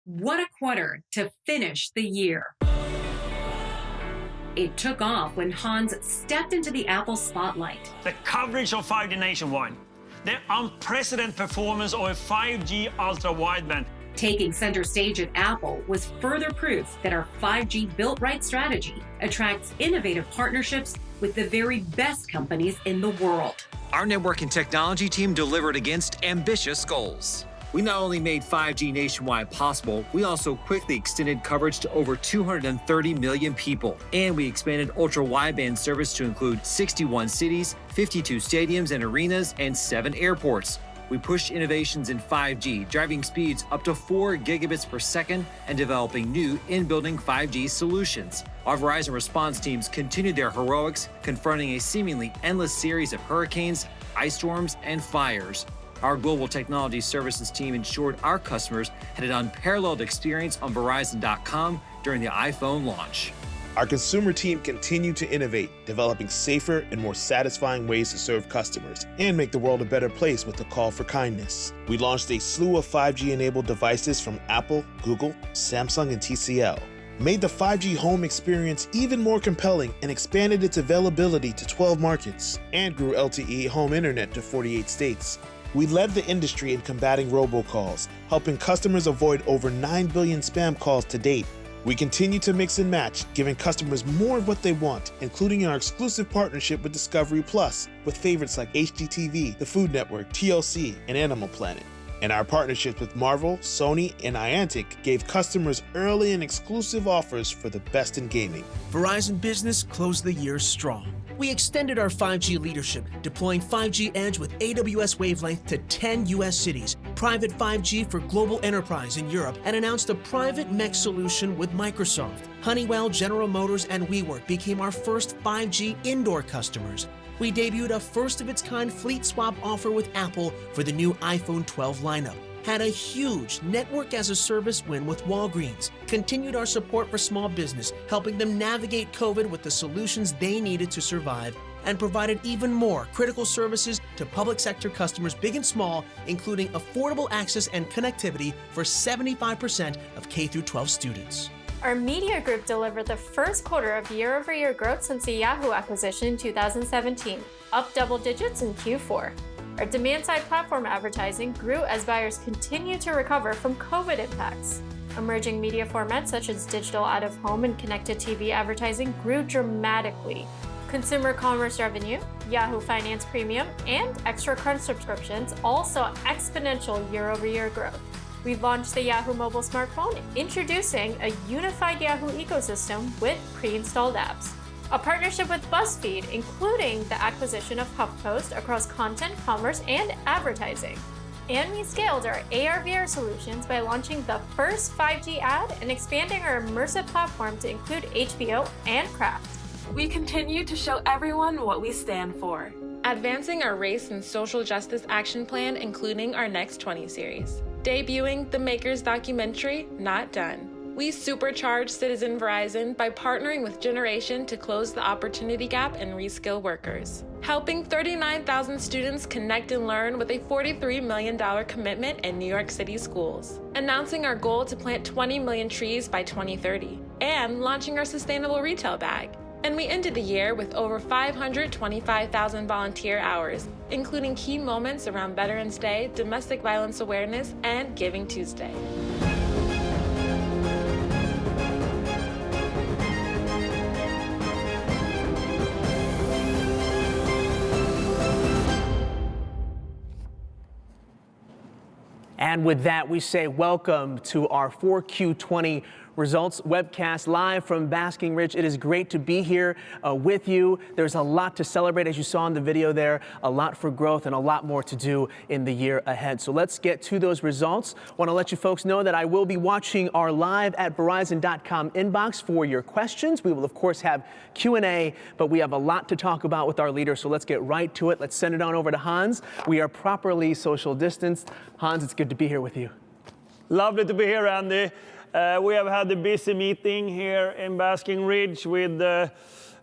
What a quarter to finish the year. It took off when Hans stepped into the Apple spotlight. The coverage of 5G nationwide, the unprecedented performance of a 5G ultra-wideband. Taking center stage at Apple was further proof that our 5G built-right strategy attracts innovative partnerships with the very best companies in the world. Our network and technology team delivered against ambitious goals. We not only made 5G nationwide possible, we also quickly extended coverage to over 230 million people. And we expanded ultra-wideband service to include 61 cities, 52 stadiums and arenas, and 7 airports. We pushed innovations in 5G, driving speeds up to 4 gigabits per second and developing new in-building 5G solutions. Our Verizon response teams continued their heroics, confronting a seemingly endless series of hurricanes, ice storms, and fires. Our global technology services team ensured our customers had an unparalleled experience on Verizon.com during the iPhone launch. Our consumer team continued to innovate, developing safer and more satisfying ways to serve customers and make the world a better place with a call for kindness. We launched a slew of 5G-enabled devices from Apple, Google, Samsung, and TCL, made the 5G home experience even more compelling and expanded its availability to 12 markets, and grew LTE home internet to 48 states. We led the industry in combating robocalls, helping customers avoid over 9 billion spam calls to date. We continue to mix and match, giving customers more of what they want, including our exclusive partnership with Discovery Plus, with favorites like HGTV, the Food Network, TLC, and Animal Planet. And our partnerships with Marvel, Sony, and Niantic gave customers early and exclusive offers for the best in gaming. Verizon Business closed the year strong. We extended our 5G leadership, deploying 5G Edge with AWS wavelength to 10 U.S. cities, private 5G for global enterprise in Europe, and announced a private MEC solution with Microsoft. Honeywell, General Motors, and WeWork became our first 5G indoor customers. We debuted a first-of-its-kind fleet swap offer with Apple for the new iPhone 12 lineup. Had a huge network-as-a-service win with Walgreens, continued our support for small business, helping them navigate COVID with the solutions they needed to survive, and provided even more critical services to public sector customers big and small, including affordable access and connectivity for 75% of K-12 students. Our media group delivered the first quarter of year-over-year growth since the Yahoo acquisition in 2017, up double digits in Q4. Our demand-side platform advertising grew as buyers continue to recover from COVID impacts. Emerging media formats such as digital out-of-home and connected TV advertising grew dramatically. Consumer commerce revenue, Yahoo Finance Premium, and Extra Crunch subscriptions all saw exponential year-over-year growth. We launched the Yahoo mobile smartphone, introducing a unified Yahoo ecosystem with pre-installed apps. A partnership with BuzzFeed, including the acquisition of HuffPost across content, commerce, and advertising. And we scaled our AR/VR solutions by launching the first 5G ad and expanding our immersive platform to include HBO and Craft. We continue to show everyone what we stand for. Advancing our race and social justice action plan, including our Next 20 series. Debuting the Makers documentary, Not Done. We supercharged Citizen Verizon by partnering with Generation to close the opportunity gap and reskill workers. Helping 39,000 students connect and learn with a $43 million commitment in New York City schools. Announcing our goal to plant 20 million trees by 2030. And launching our sustainable retail bag. And we ended the year with over 525,000 volunteer hours, including key moments around Veterans Day, domestic violence awareness, and Giving Tuesday. And with that, we say welcome to our 4Q20 results webcast live from Basking Ridge. It is great to be here with you. There's a lot to celebrate, as you saw in the video there, a lot for growth and a lot more to do in the year ahead. So let's get to those results. Want to let you folks know that I will be watching our live at Verizon.com inbox for your questions. We will, of course, have Q&A, but we have a lot to talk about with our leaders, so let's get right to it. Let's send it on over to Hans. We are properly social distanced. Hans, it's good to be here with you. Lovely to be here, Andy. We have had a busy meeting here in Basking Ridge with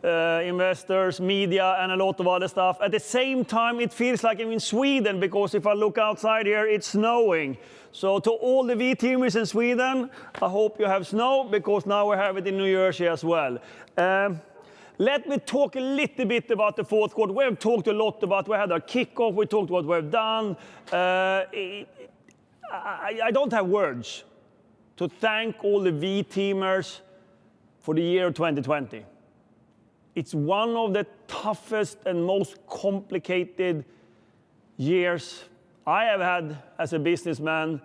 investors, media, and a lot of other stuff. At the same time, it feels like I'm in Sweden, because if I look outside here, it's snowing. So to all the V-teamers in Sweden, I hope you have snow, because now we have it in New Jersey as well. Let me talk a little bit about the fourth quarter. We have talked a lot about, we had our kickoff, we talked what we've done. I don't have words to thank all the V-teamers for the year 2020. It's one of the toughest and most complicated years I have had as a businessman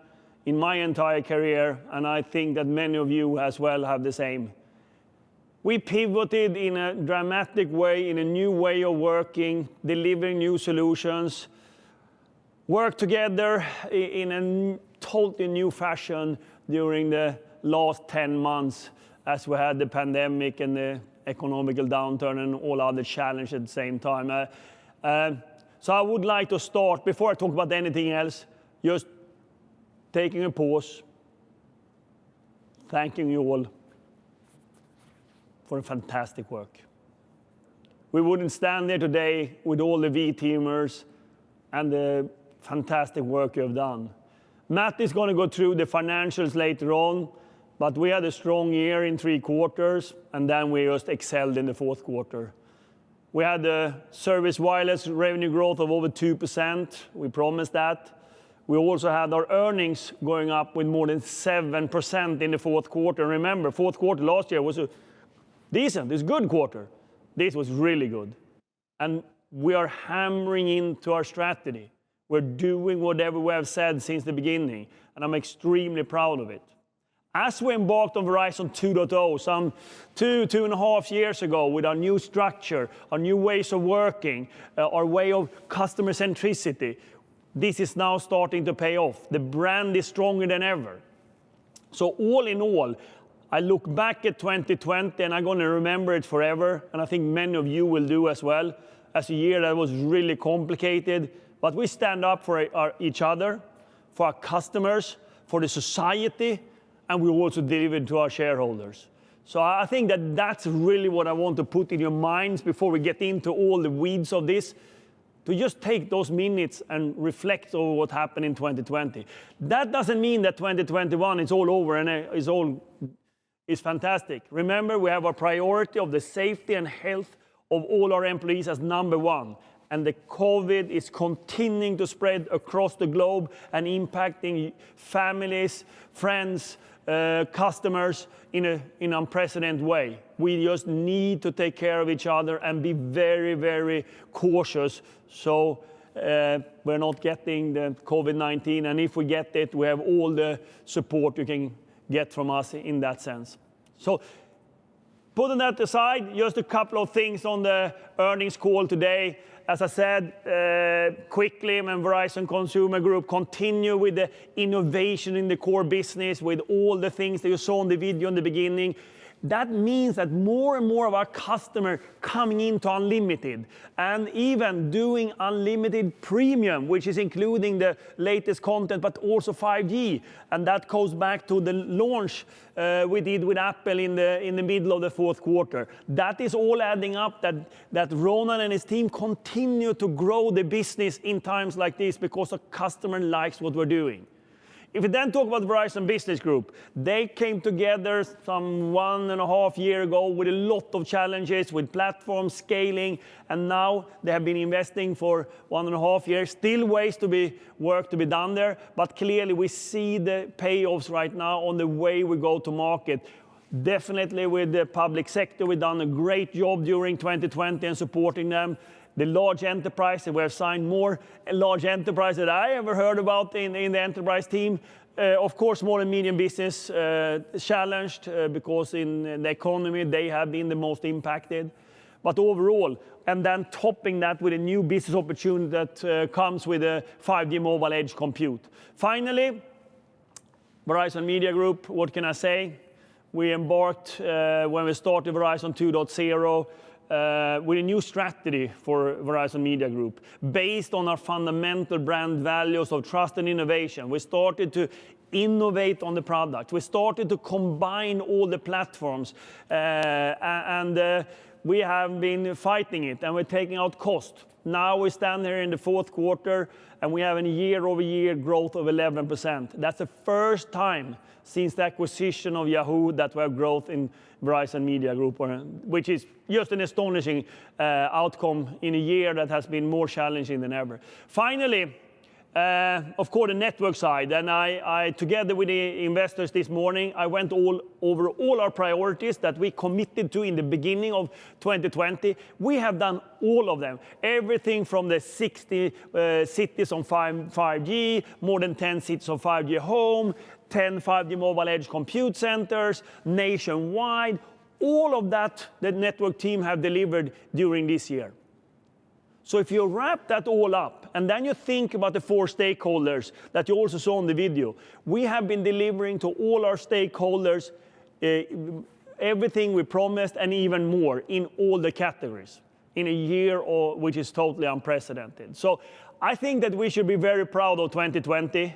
in my entire career, and I think that many of you as well have the same. We pivoted in a dramatic way, in a new way of working, delivering new solutions, worked together in a totally new fashion during the last 10 months as we had the pandemic and the economical downturn and all other challenges at the same time. So I would like to start, before I talk about anything else, just taking a pause, thanking you all for a fantastic work. We wouldn't stand there today with all the V-teamers and the fantastic work you have done. Matt is going to go through the financials later on, but we had a strong year in 3 quarters, and then we just excelled in the fourth quarter. We had a service wireless revenue growth of over 2%. We promised that. We also had our earnings going up with more than 7% in the fourth quarter. Remember, fourth quarter last year was a decent, it's a good quarter. This was really good. And we are hammering into our strategy. We're doing whatever we have said since the beginning, and I'm extremely proud of it. As we embarked on Verizon 2.0 some 2.5 years ago with our new structure, our new ways of working, our way of customer centricity, this is now starting to pay off. The brand is stronger than ever. So all in all, I look back at 2020 and I'm going to remember it forever, and I think many of you will do as well, as a year that was really complicated. But we stand up for each other, for our customers, for the society, and we also deliver to our shareholders. So I think that that's really what I want to put in your minds before we get into all the weeds of this, to just take those minutes and reflect over what happened in 2020. That doesn't mean that 2021 is all over and is fantastic. Remember, we have our priority of the safety and health of all our employees as number one. And the COVID is continuing to spread across the globe and impacting families, friends, customers in an unprecedented way. We just need to take care of each other and be very, very cautious so we're not getting the COVID-19. And if we get it, we have all the support you can get from us in that sense. So putting that aside, just a couple of things on the earnings call today. As I said, quickly, when Verizon Consumer Group continue with the innovation in the core business with all the things that you saw in the video in the beginning, that means that more and more of our customers coming into unlimited and even doing unlimited premium, which is including the latest content, but also 5G. And that goes back to the launch we did with Apple in the middle of the fourth quarter. That is all adding up that Ronan and his team continue to grow the business in times like this because the customer likes what we're doing. If we then talk about Verizon Business Group, they came together some 1.5 years ago with a lot of challenges with platform scaling, and now they have been investing for 1.5 years. Still work to be done there, but clearly we see the payoffs right now on the way we go to market. Definitely with the public sector, we've done a great job during 2020 and supporting them. The large enterprise, we have signed more large enterprise that I ever heard about in the enterprise team. Of course, small and medium business challenged because in the economy, they have been the most impacted. But overall, and then topping that with a new business opportunity that comes with a 5G mobile edge compute. Finally, Verizon Media Group, what can I say? We embarked, when we started Verizon 2.0, with a new strategy for Verizon Media Group based on our fundamental brand values of trust and innovation. We started to innovate on the product. We started to combine all the platforms and we have been fighting it, and we're taking out cost. Now we stand here in the fourth quarter, and we have a year-over-year growth of 11%. That's the first time since the acquisition of Yahoo that we have growth in Verizon Media Group, which is just an astonishing outcome in a year that has been more challenging than ever. Finally, of course, the network side, and I, together with the investors this morning, I went over all our priorities that we committed to in the beginning of 2020. We have done all of them. Everything from the 60 cities on 5G, more than 10 cities on 5G home, 10 5G mobile edge compute centers, nationwide. All of that the network team have delivered during this year. So if you wrap that all up, and then you think about the 4 stakeholders that you also saw in the video, we have been delivering to all our stakeholders everything we promised and even more in all the categories in a year which is totally unprecedented. So I think that we should be very proud of 2020.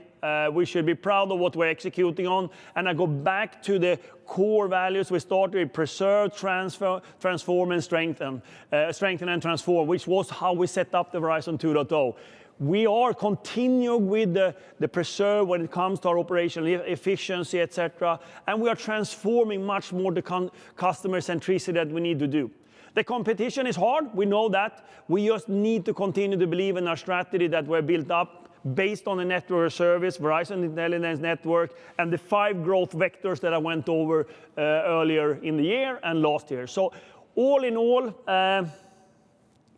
We should be proud of what we're executing on. And I go back to the core values we started with: preserve, transform, and strengthen. Strengthen and transform, which was how we set up the Verizon 2.0. We are continuing with the preserve when it comes to our operational efficiency, etc. And we are transforming much more the customer centricity that we need to do. The competition is hard, we know that. We just need to continue to believe in our strategy that we're built up based on the network service, Verizon Intelligence Network, and the 5 growth vectors that I went over earlier in the year and last year. So all in all,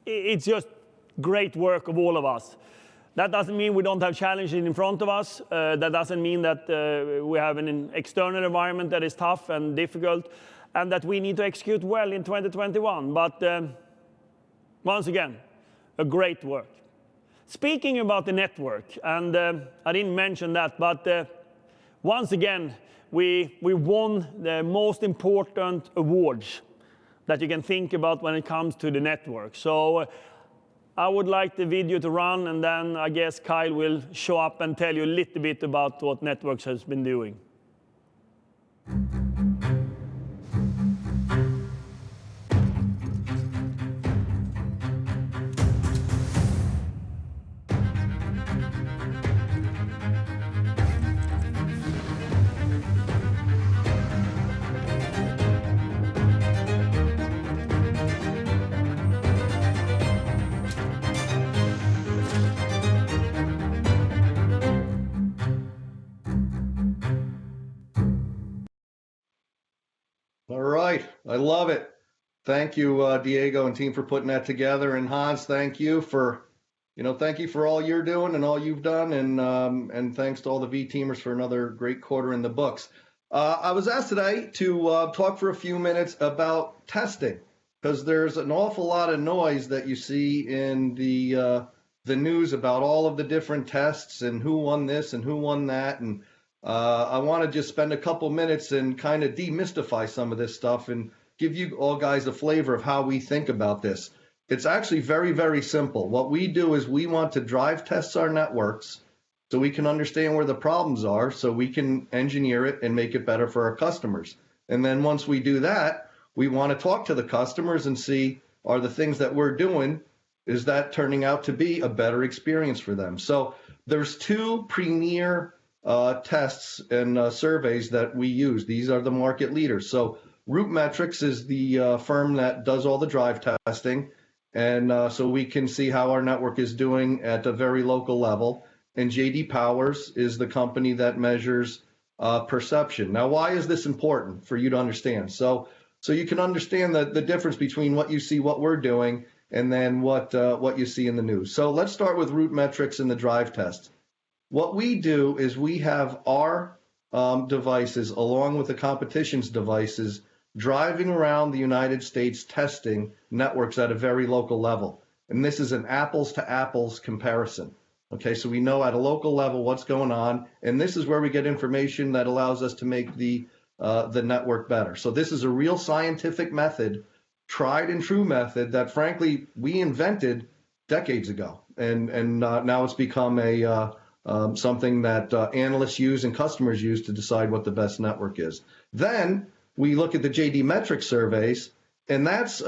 it's just great work of all of us. That doesn't mean we don't have challenges in front of us. That doesn't mean that we have an external environment that is tough and difficult, and that we need to execute well in 2021. But once again, a great work. Speaking about the network, and I didn't mention that, but once again, we won the most important awards that you can think about when it comes to the network. So I would like the video to run, and then I guess Kyle will show up and tell you a little bit about what networks has been doing. All right, I love it. Thank you, Diego and team, for putting that together. And Hans, thank you for all you're doing and all you've done. And thanks to all the V-teamers for another great quarter in the books. I was asked today to talk for a few minutes about testing, because there's an awful lot of noise that you see in the news about all of the different tests and who won this and who won that. And I want to just spend a couple minutes and kind of demystify some of this stuff and give you all guys a flavor of how we think about this. It's actually very, very simple. What we do is we want to drive test our networks so we can understand where the problems are, so we can engineer it and make it better for our customers. And then once we do that, we want to talk to the customers and see, are the things that we're doing, is that turning out to be a better experience for them? So there's 2 premier tests and surveys that we use. These are the market leaders. So RootMetrics is the firm that does all the drive testing, and so we can see how our network is doing at a very local level. And JD Powers is the company that measures perception. Now, why is this important for you to understand? So you can understand the difference between what you see, what we're doing, and then what you see in the news. So let's start with RootMetrics and the drive test. What we do is we have our devices, along with the competition's devices, driving around the United States testing networks at a very local level. And this is an apples to apples comparison. Okay, so we know at a local level what's going on, and this is where we get information that allows us to make the network better. So this is a real scientific method, tried and true method that frankly we invented decades ago, and now it's become a something that analysts use and customers use to decide what the best network is. Then we look at the JD Metrics surveys, And that's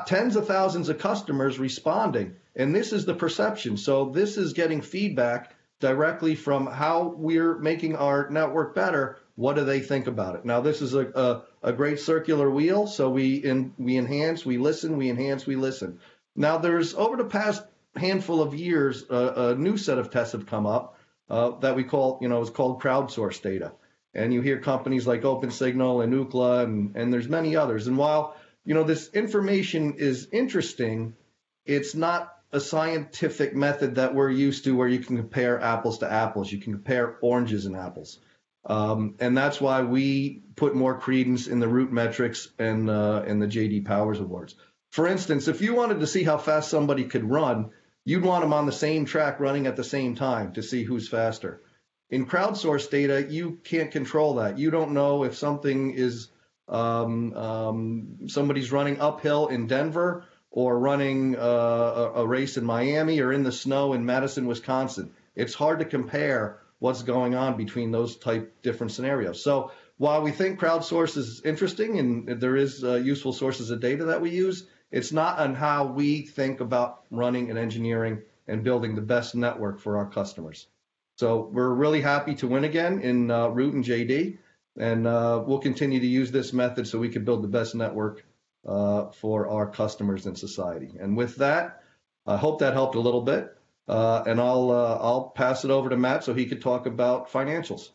tens of thousands of customers responding. And this is the perception. So this is getting feedback directly from how we're making our network better. What do they think about it? Now, this is a great circular wheel. So we enhance, we listen, we enhance, we listen. Now, there's over the past handful of years, a new set of tests have come up that we call, is called crowdsourced data. And you hear companies like OpenSignal and Ookla, and there's many others. And while this information is interesting, it's not a scientific method that we're used to where you can compare apples to apples. You can compare oranges and apples. And that's why we put more credence in the root metrics and the J.D. Powers Awards. For instance, if you wanted to see how fast somebody could run, you'd want them on the same track running at the same time to see who's faster. In crowdsourced data, you can't control that. You don't know if something is somebody's running uphill in Denver or running a race in Miami or in the snow in Madison, Wisconsin. It's hard to compare what's going on between those different scenarios. So while we think crowdsource is interesting and there is useful sources of data that we use, it's not on how we think about running and engineering and building the best network for our customers. So we're really happy to win again in Root and JD, and we'll continue to use this method so we can build the best network for our customers and society. And with that, I hope that helped a little bit, and I'll pass it over to Matt so he could talk about financials.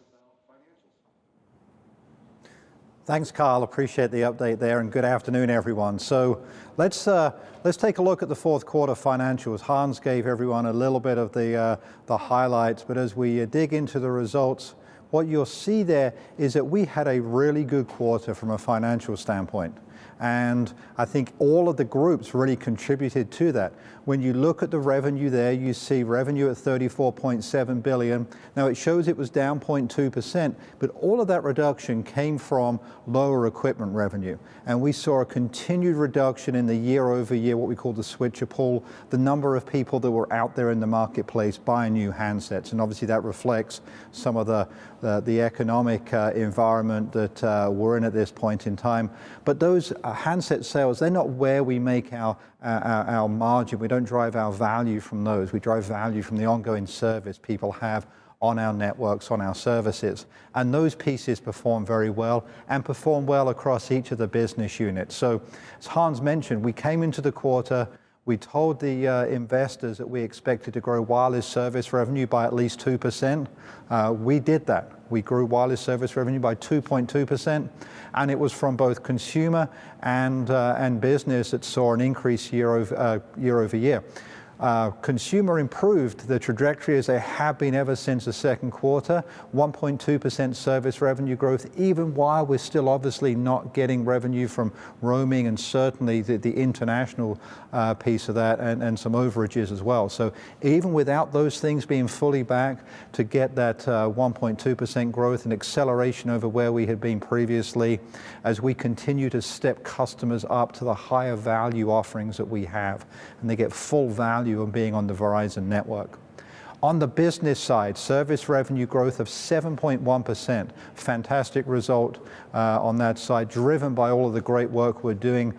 Thanks, Carl. Appreciate the update there, and good afternoon, everyone. So let's take a look at the fourth quarter financials. Hans gave everyone a little bit of the highlights, but as we dig into the results, what you'll see there is that we had a really good quarter from a financial standpoint. And I think all of the groups really contributed to that. When you look at the revenue there, you see revenue at $34.7 billion. Now it shows it was down 0.2%, but all of that reduction came from lower equipment revenue. And we saw a continued reduction in the year over year, what we call the switcher pull, the number of people that were out there in the marketplace buying new handsets. And obviously that reflects some of the economic environment that we're in at this point in time. But those handset sales, they're not where we make our margin. We don't drive our value from those. We drive value from the ongoing service people have on our networks, on our services. And those pieces perform very well and perform well across each of the business units. So as Hans mentioned, we came into the quarter, we told the investors that we expected to grow wireless service revenue by at least 2%. We did that. We grew wireless service revenue by 2.2%, and it was from both consumer and business that saw an increase year over year. Consumer improved the trajectory as they have been ever since the second quarter, 1.2% service revenue growth, even while we're still obviously not getting revenue from roaming and certainly the international piece of that and some overages as well. So even without those things being fully back, to get that 1.2% growth and acceleration over where we had been previously, as we continue to step customers up to the higher value offerings that we have, and they get full value of being on the Verizon network. On the business side, service revenue growth of 7.1%. Fantastic result on that side, driven by all of the great work we're doing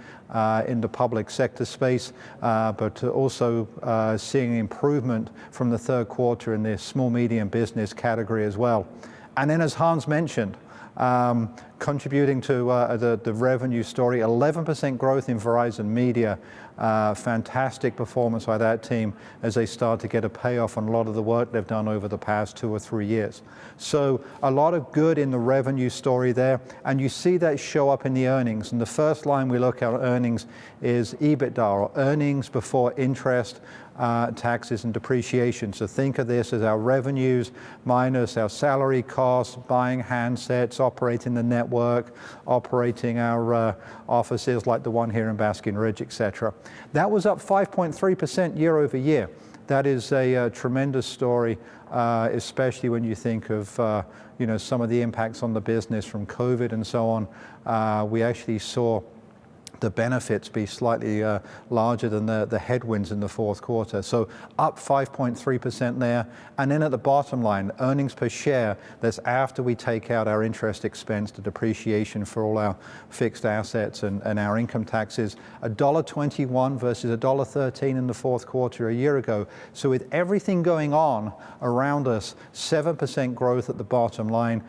in the public sector space, but also seeing improvement from the third quarter in the small medium business category as well. And then as Hans mentioned, contributing to the revenue story, 11% growth in Verizon Media. Fantastic performance by that team as they start to get a payoff on a lot of the work they've done over the past 2 or 3 years. So a lot of good in the revenue story there, and you see that show up in the earnings. And the first line we look at earnings is EBITDA, or earnings before interest, taxes and depreciation. So think of this as our revenues minus our salary costs, buying handsets, operating the network, operating our offices like the one here in Basking Ridge, etc. That was up 5.3% year over year. That is a tremendous story, especially when you think of some of the impacts on the business from COVID and so on. We actually saw the benefits be slightly larger than the headwinds in the fourth quarter. So up 5.3% there. And then at the bottom line, earnings per share, that's after we take out our interest expense, the depreciation for all our fixed assets and our income taxes, $1.21 versus $1.13 in the fourth quarter a year ago. So with everything going on around us, 7% growth at the bottom line.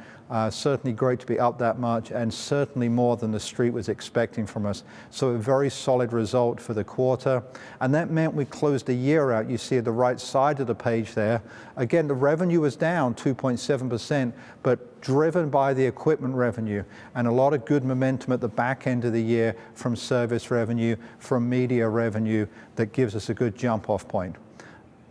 Certainly great to be up that much, and certainly more than the street was expecting from us. So a very solid result for the quarter. And that meant we closed the year out. You see at the right side of the page there. Again, the revenue was down 2.7%, but driven by the equipment revenue and a lot of good momentum at the back end of the year from service revenue, from media revenue that gives us a good jump off point.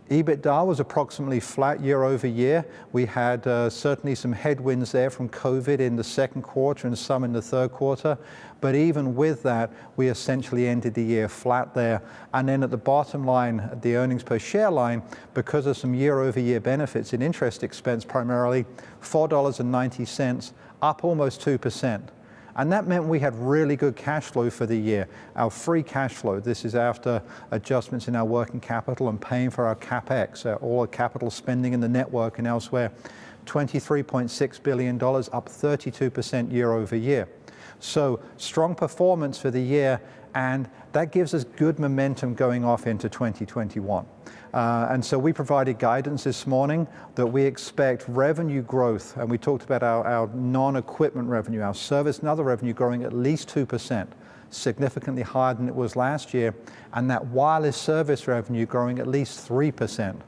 EBITDA was approximately flat year over year. We had certainly some headwinds there from COVID in the second quarter and some in the third quarter. But even with that, we essentially ended the year flat there. And then at the bottom line, the earnings per share line, because of some year over year benefits in interest expense primarily, $4.90, up almost 2%. And that meant we had really good cash flow for the year. Our free cash flow, this is after adjustments in our working capital and paying for our CapEx, all our capital spending in the network and elsewhere, $23.6 billion, up 32% year over year. So strong performance for the year, and that gives us good momentum going off into 2021. And so we provided guidance this morning that we expect revenue growth, and we talked about our non-equipment revenue, our service and other revenue growing at least 2%, significantly higher than it was last year, and that wireless service revenue growing at least 3%,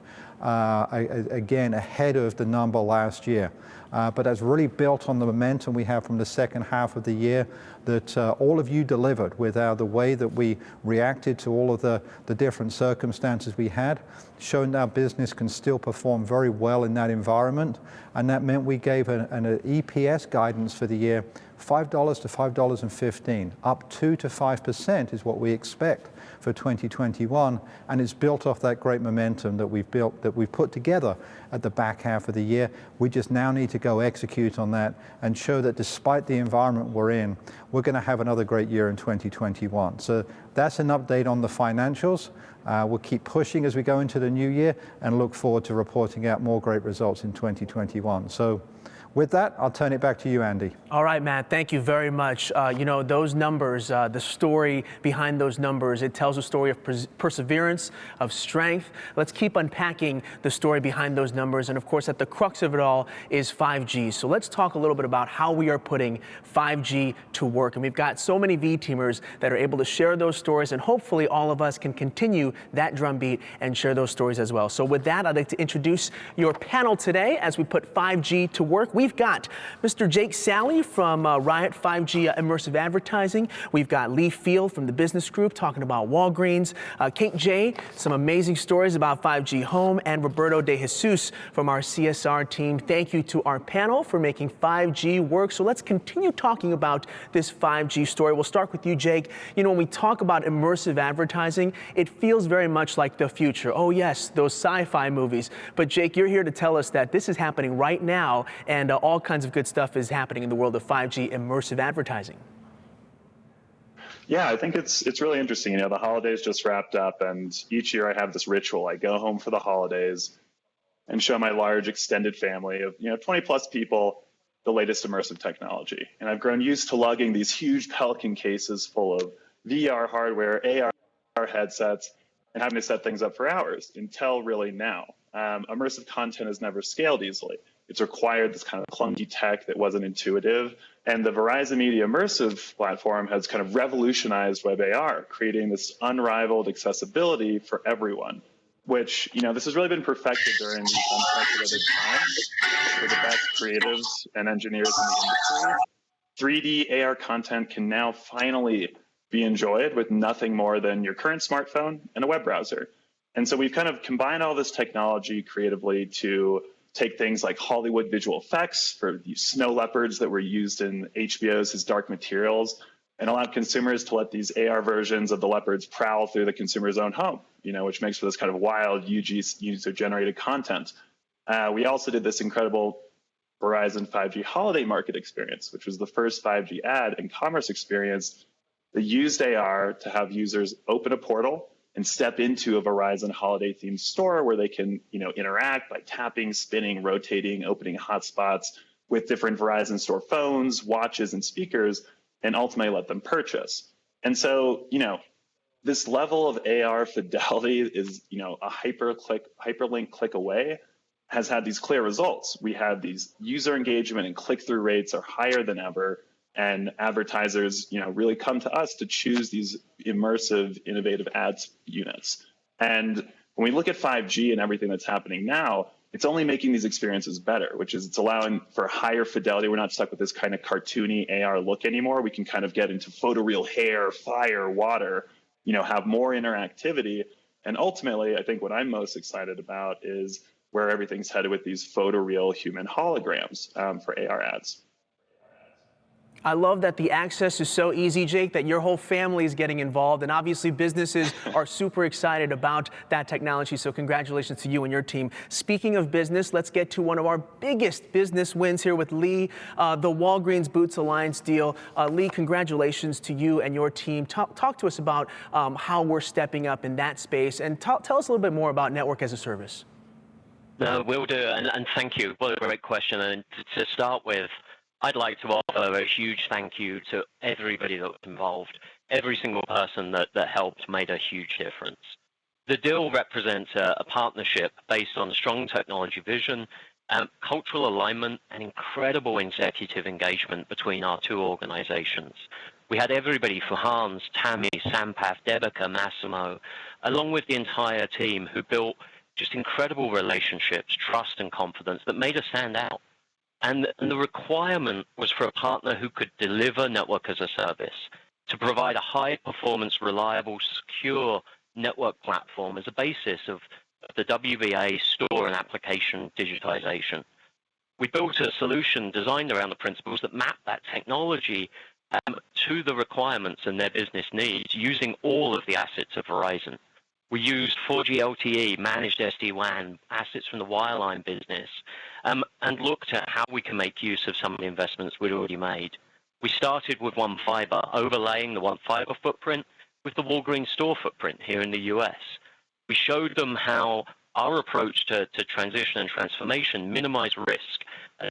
again ahead of the number last year. But that's really built on the momentum we have from the second half of the year that all of you delivered with the way that we reacted to all of the different circumstances we had, showing that our business can still perform very well in that environment. And that meant we gave an EPS guidance for the year, $5 to $5.15, up 2 to 5% is what we expect for 2021, and it's built off that great momentum that we've put together at the back half of the year. We just now need to go execute on that and show that despite the environment we're in, we're going to have another great year in 2021. So that's an update on the financials. We'll keep pushing as we go into the new year and look forward to reporting out more great results in 2021. So with that, I'll turn it back to you, Andy. All right, Matt, thank you very much. Those numbers, the story behind those numbers, it tells a story of perseverance, of strength. Let's keep unpacking the story behind those numbers. And of course, at the crux of it all is 5G. So let's talk a little bit about how we are putting 5G to work. And we've got so many V-teamers that are able to share those stories, and hopefully all of us can continue that drumbeat and share those stories as well. So with that, I'd like to introduce your panel today as we put 5G to work. We've got Mr. Jake Sally from Riot 5G Immersive Advertising. We've got Lee Field from the Business Group talking about Walgreens. Kate J, some amazing stories about 5G Home. And Roberto De Jesus from our CSR team. Thank you to our panel for making 5G work. So let's continue talking about this 5G story. We'll start with you, Jake. When we talk about immersive advertising, it feels very much like the future. Oh yes, those sci-fi movies. But Jake, you're here to tell us that this is happening right now, and all kinds of good stuff is happening in the world of 5G immersive advertising. Yeah, I think it's really interesting. The holidays just wrapped up, and each year I have this ritual. I go home for the holidays and show my large extended family of 20 plus people the latest immersive technology. And I've grown used to lugging these huge Pelican cases full of VR hardware, AR headsets, and having to set things up for hours until really now. Immersive content has never scaled easily. It's required this kind of clunky tech that wasn't intuitive. And the Verizon Media Immersive platform has kind of revolutionized web AR, creating this unrivaled accessibility for everyone, which, this has really been perfected during these unprecedented times for the best creatives and engineers in the industry. 3D AR content can now finally be enjoyed with nothing more than your current smartphone and a web browser. And so we've kind of combined all this technology creatively to take things like Hollywood visual effects for these snow leopards that were used in HBO's His Dark Materials, and allow consumers to let these AR versions of the leopards prowl through the consumer's own home, which makes for this kind of wild user-generated content. We also did this incredible Verizon 5G holiday market experience, which was the first 5G ad and commerce experience They used AR to have users open a portal and step into a Verizon holiday-themed store where they can, interact by tapping, spinning, rotating, opening hotspots with different Verizon store phones, watches, and speakers, and ultimately let them purchase. And so, this level of AR fidelity is, a hyperlink click away, has had these clear results. We had these user engagement and click-through rates are higher than ever, and advertisers, really come to us to choose these immersive, innovative ads units. And when we look at 5G and everything that's happening now, it's only making these experiences better, which is it's allowing for higher fidelity. We're not stuck with this kind of cartoony AR look anymore. We can kind of get into photoreal hair, fire, water, have more interactivity. And ultimately, I think what I'm most excited about is where everything's headed with these photoreal human holograms for AR ads. I love that the access is so easy, Jake, that your whole family is getting involved. And obviously, businesses are super excited about that technology. So congratulations to you and your team. Speaking of business, let's get to one of our biggest business wins here with Lee, the Walgreens Boots Alliance deal. Lee, congratulations to you and your team. Talk to us about how we're stepping up in that space. And tell us a little bit more about Network as a Service. Will do. And thank you. What a great question. And to start with, I'd like to offer a huge thank you to everybody that was involved. Every single person that helped made a huge difference. The deal represents a partnership based on strong technology vision, cultural alignment, and incredible executive engagement between our two organizations. We had everybody from Hans, Tammy, Sampath, Debika, Massimo, along with the entire team who built just incredible relationships, trust, and confidence that made us stand out. And the requirement was for a partner who could deliver Network as a Service, to provide a high-performance, reliable, secure network platform as a basis of the WBA store and application digitization. We built a solution designed around the principles that map that technology to the requirements and their business needs using all of the assets of Verizon. We used 4G LTE, managed SD-WAN, assets from the wireline business, and looked at how we can make use of some of the investments we'd already made. We started with One Fiber, overlaying the One Fiber footprint with the Walgreens store footprint here in the US. We showed them how our approach to transition and transformation minimized risk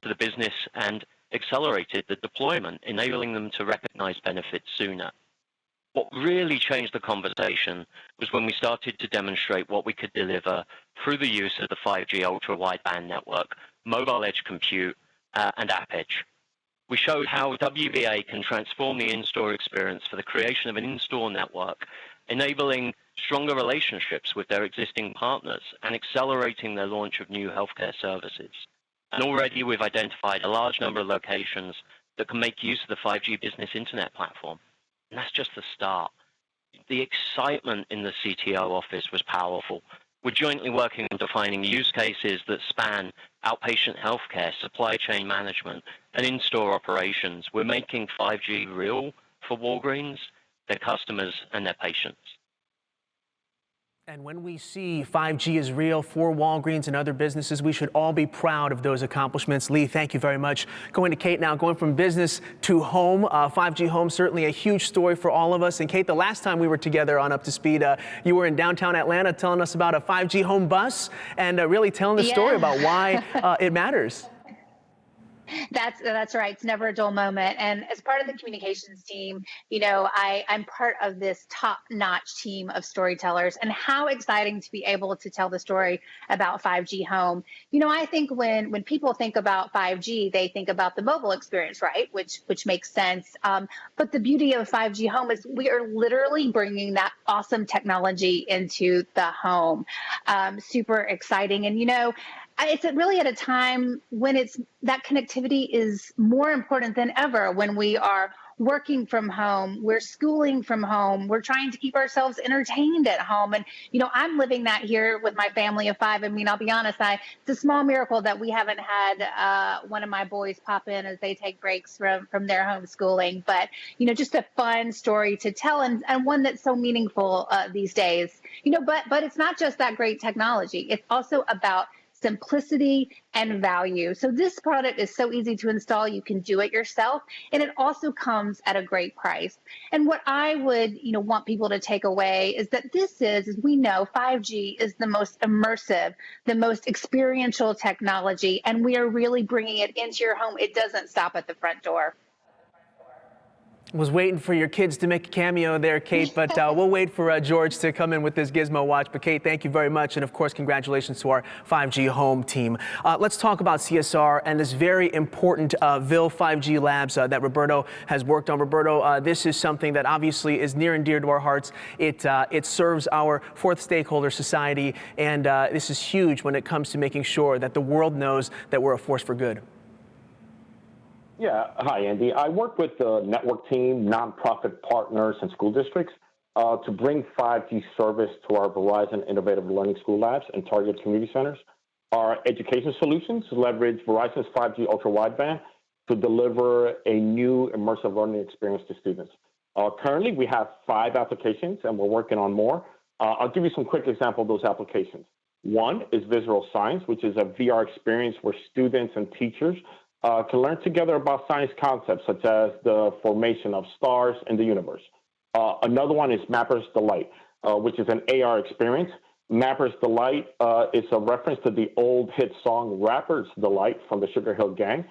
to the business and accelerated the deployment, enabling them to recognize benefits sooner. What really changed the conversation was when we started to demonstrate what we could deliver through the use of the 5G ultra-wideband network, mobile edge compute, and app edge. We showed how WBA can transform the in-store experience for the creation of an in-store network, enabling stronger relationships with their existing partners and accelerating their launch of new healthcare services. And already we've identified a large number of locations that can make use of the 5G business internet platform. And that's just the start. The excitement in the CTO office was powerful. We're jointly working on defining use cases that span outpatient healthcare, supply chain management, and in-store operations. We're making 5G real for Walgreens, their customers, and their patients. And when we see 5G is real for Walgreens and other businesses, we should all be proud of those accomplishments. Lee, thank you very much. Going to Kate now, going from business to home. 5G home, certainly a huge story for all of us. And Kate, the last time we were together on Up to Speed, you were in downtown Atlanta telling us about a 5G home bus and really telling the story about why it matters. That's right. It's never a dull moment. And as part of the communications team, I'm part of this top-notch team of storytellers. And how exciting to be able to tell the story about 5G home. I think when people think about 5G, they think about the mobile experience, right? Which makes sense. But the beauty of 5G home is we are literally bringing that awesome technology into the home. Super exciting. And, it's really at a time when that connectivity is more important than ever. When we are working from home, we're schooling from home, we're trying to keep ourselves entertained at home. And, I'm living that here with my family of 5. I mean, I'll be honest, it's a small miracle that we haven't had one of my boys pop in as they take breaks from their homeschooling. But, just a fun story to tell and one that's so meaningful these days. But it's not just that great technology. It's also about simplicity, and value. So this product is so easy to install. You can do it yourself, and it also comes at a great price. And what I would, want people to take away is that as we know, 5G is the most immersive, the most experiential technology, and we are really bringing it into your home. It doesn't stop at the front door. Was waiting for your kids to make a cameo there, Kate, but we'll wait for George to come in with this Gizmo watch. But Kate, thank you very much. And of course, congratulations to our 5G home team. Let's talk about CSR and this very important Ville 5G Labs that Roberto has worked on. Roberto, this is something that obviously is near and dear to our hearts. It serves our fourth stakeholder society, and this is huge when it comes to making sure that the world knows that we're a force for good. Yeah, hi, Andy. I work with the network team, nonprofit partners, and school districts to bring 5G service to our Verizon Innovative Learning School Labs and target community centers. Our education solutions leverage Verizon's 5G ultra wideband to deliver a new immersive learning experience to students. Currently, we have 5 applications, and we're working on more. I'll give you some quick examples of those applications. One is Visual Science, which is a VR experience where students and teachers can learn together about science concepts such as the formation of stars in the universe. Another one is Mapper's Delight, which is an AR experience. Mapper's Delight is a reference to the old hit song Rapper's Delight from the Sugar Hill Gang.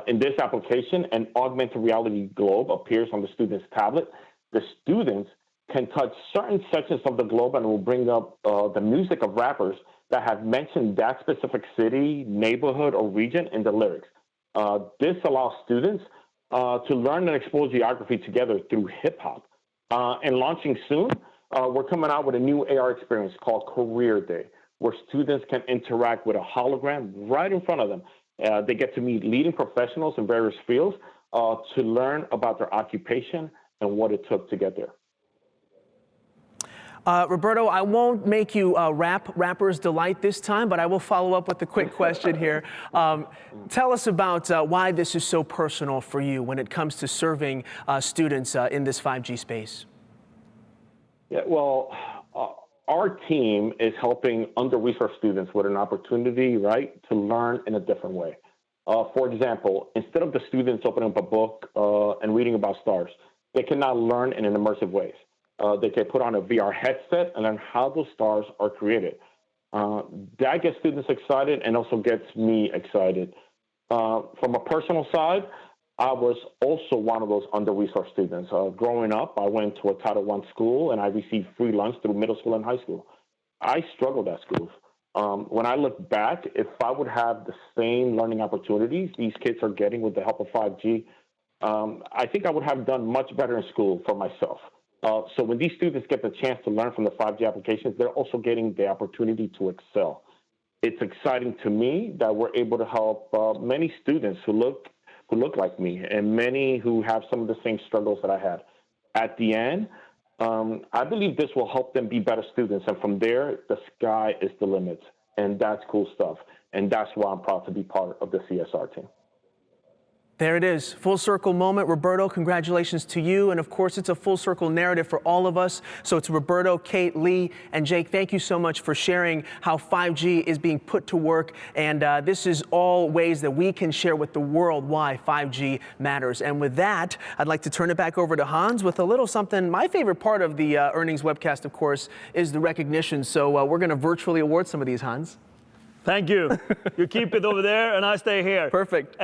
In this application, an augmented reality globe appears on the student's tablet. The students can touch certain sections of the globe and will bring up the music of rappers that have mentioned that specific city, neighborhood, or region in the lyrics. This allows students to learn and explore geography together through hip hop. And launching soon, we're coming out with a new AR experience called Career Day, where students can interact with a hologram right in front of them. They get to meet leading professionals in various fields to learn about their occupation and what it took to get there. Roberto, I won't make you Rapper's Delight this time, but I will follow up with a quick question here. Tell us about why this is so personal for you when it comes to serving students in this 5G space. Yeah, well, our team is helping under-resourced students with an opportunity, right, to learn in a different way. For example, instead of the students opening up a book and reading about stars, they can now learn in an immersive ways. They can put on a VR headset and learn how those stars are created. That gets students excited and also gets me excited. From a personal side, I was also one of those under-resourced students. Growing up, I went to a Title I school and I received free lunch through middle school and high school. I struggled at school. When I look back, if I would have the same learning opportunities these kids are getting with the help of 5G, I think I would have done much better in school for myself. So when these students get the chance to learn from the 5G applications, they're also getting the opportunity to excel. It's exciting to me that we're able to help many students who look like me and many who have some of the same struggles that I had. At the end, I believe this will help them be better students. And from there, the sky is the limit. And that's cool stuff. And that's why I'm proud to be part of the CSR team. There it is, full circle moment. Roberto, congratulations to you. And of course, it's a full circle narrative for all of us. So to Roberto, Kate, Lee, and Jake, thank you so much for sharing how 5G is being put to work. And this is all ways that we can share with the world why 5G matters. And with that, I'd like to turn it back over to Hans with a little something. My favorite part of the earnings webcast, of course, is the recognition. So we're going to virtually award some of these, Hans. Thank you. You keep it over there and I stay here. Perfect.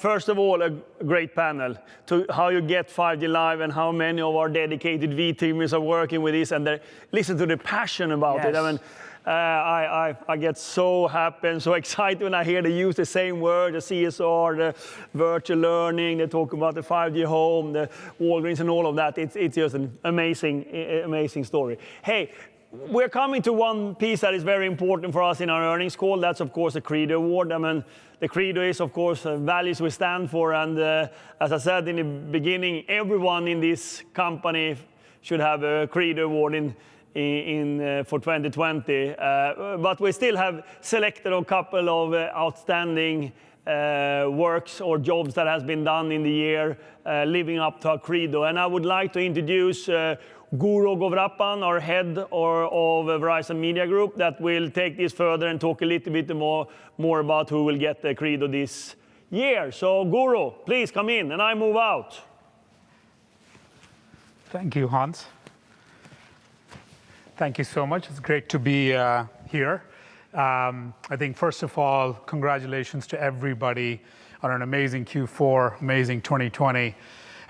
First of all, a great panel to how you get 5G live and how many of our dedicated V-teamers are working with this and listen to the passion about it. I mean, I get so happy and so excited when I hear they use the same word, the CSR, the virtual learning, they talk about the 5G home, the Walgreens and all of that. It's just an amazing story. Hey, we're coming to one piece that is very important for us in our earnings call. That's, of course, the Credo Award. I mean, the Credo is, of course, values we stand for. And as I said in the beginning, everyone in this company should have a Credo Award for 2020. But we still have selected a couple of outstanding works or jobs that has been done in the year living up to our Credo. And I would like to introduce Guru Govrapan, our head of Verizon Media Group, that will take this further and talk a little bit more about who will get the Credo this year. So Guru, please come in, and I move out. Thank you, Hans. Thank you so much. It's great to be here. I think, first of all, congratulations to everybody on an amazing Q4, amazing 2020.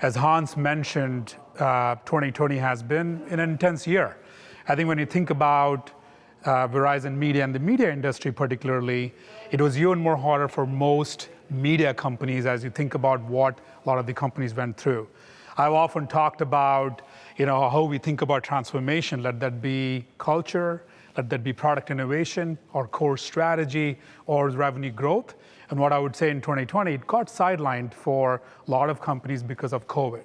As Hans mentioned, 2020 has been an intense year. I think when you think about Verizon Media and the media industry particularly, it was even more harder for most media companies as you think about what a lot of the companies went through. I've often talked about how we think about transformation, let that be culture, let that be product innovation, or core strategy, or revenue growth. And what I would say in 2020, it got sidelined for a lot of companies because of COVID.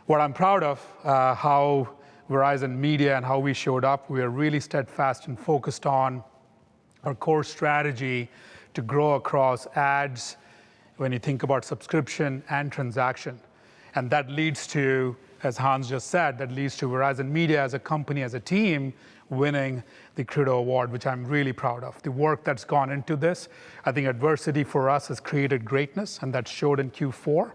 What I'm proud of, how Verizon Media and how we showed up, we are really steadfast and focused on our core strategy to grow across ads, when you think about subscription and transaction. And that leads to, as Hans just said, that leads to Verizon Media as a company, as a team, winning the Credo Award, which I'm really proud of. The work that's gone into this, I think adversity for us has created greatness, and that showed in Q4.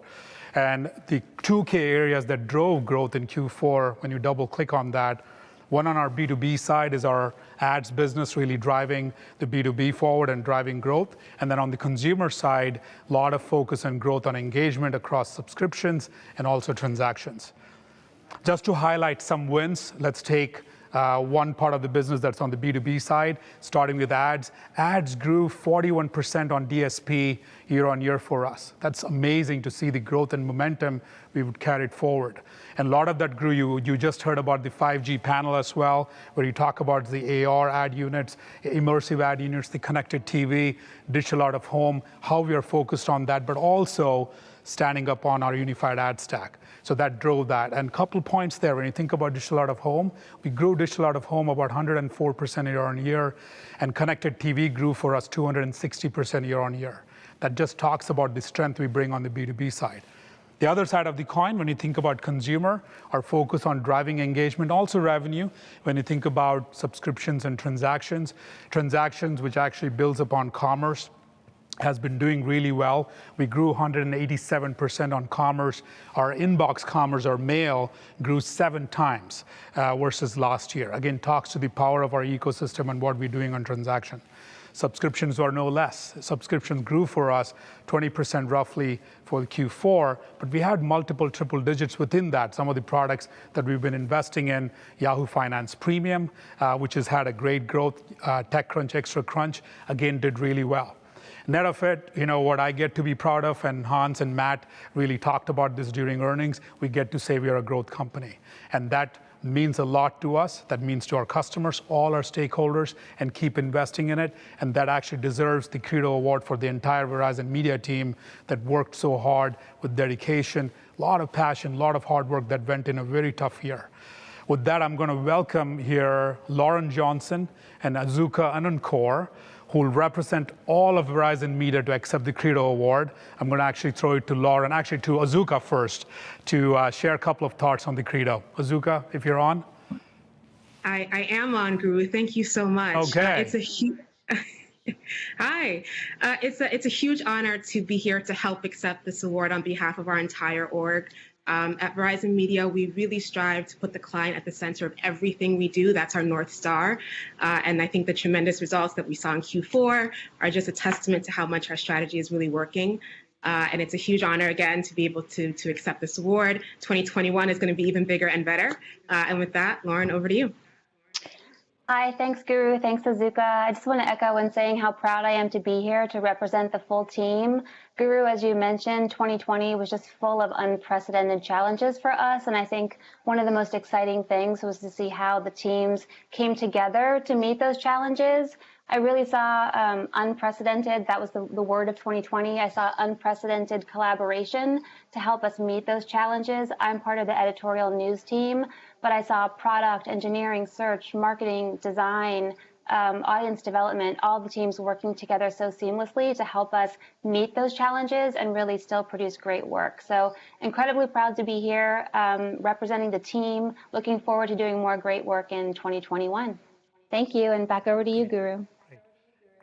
And the two key areas that drove growth in Q4, when you double click on that, one on our B2B side is our ads business really driving the B2B forward and driving growth. And then on the consumer side, a lot of focus and growth on engagement across subscriptions and also transactions. Just to highlight some wins, let's take one part of the business that's on the B2B side, starting with ads. Ads grew 41% on DSP year on year for us. That's amazing to see the growth and momentum we would carry forward. And a lot of that grew, you just heard about the 5G panel as well, where you talk about the AR ad units, immersive ad units, the connected TV, digital out of home, how we are focused on that, but also standing up on our unified ad stack. So that drove that. And a couple points there, when you think about digital out of home, we grew digital out of home about 104% year on year, and connected TV grew for us 260% year on year. That just talks about the strength we bring on the B2B side. The other side of the coin, when you think about consumer, our focus on driving engagement, also revenue, when you think about subscriptions and transactions, which actually builds upon commerce, has been doing really well. We grew 187% on commerce. Our inbox commerce, our mail, grew 7 times versus last year. Again, talks to the power of our ecosystem and what we're doing on transaction. Subscriptions are no less. Subscriptions grew for us 20% roughly for Q4, but we had multiple triple digits within that. Some of the products that we've been investing in, Yahoo Finance Premium, which has had a great growth, TechCrunch, Extra Crunch, again, did really well. Net of it, what I get to be proud of, and Hans and Matt really talked about this during earnings, we get to say we are a growth company. And that means a lot to us. That means to our customers, all our stakeholders, and keep investing in it. And that actually deserves the Credo Award for the entire Verizon Media team that worked so hard with dedication, a lot of passion, a lot of hard work that went in a very tough year. With that, I'm going to welcome here Lauren Johnson and Azuka Anankor, who will represent all of Verizon Media to accept the Credo Award. I'm going to actually throw it to Lauren, actually to Azuka first, to share a couple of thoughts on the Credo. Azuka, if you're on. I am on, Guru. Thank you so much. Okay. It's a huge. Hi. It's a huge honor to be here to help accept this award on behalf of our entire org. At Verizon Media, we really strive to put the client at the center of everything we do. That's our North Star. And I think the tremendous results that we saw in Q4 are just a testament to how much our strategy is really working. And it's a huge honor, again, to be able to accept this award. 2021 is going to be even bigger and better. And with that, Lauren, over to you. Hi, thanks, Guru. Thanks, Azuka. I just want to echo in saying how proud I am to be here to represent the full team. Guru, as you mentioned, 2020 was just full of unprecedented challenges for us. And I think one of the most exciting things was to see how the teams came together to meet those challenges. I really saw unprecedented, that was the word of 2020. I saw unprecedented collaboration to help us meet those challenges. I'm part of the editorial news team, but I saw product, engineering, search, marketing, design, audience development, all the teams working together so seamlessly to help us meet those challenges and really still produce great work. So incredibly proud to be here representing the team. Looking forward to doing more great work in 2021. Thank you, and back over to you, Guru.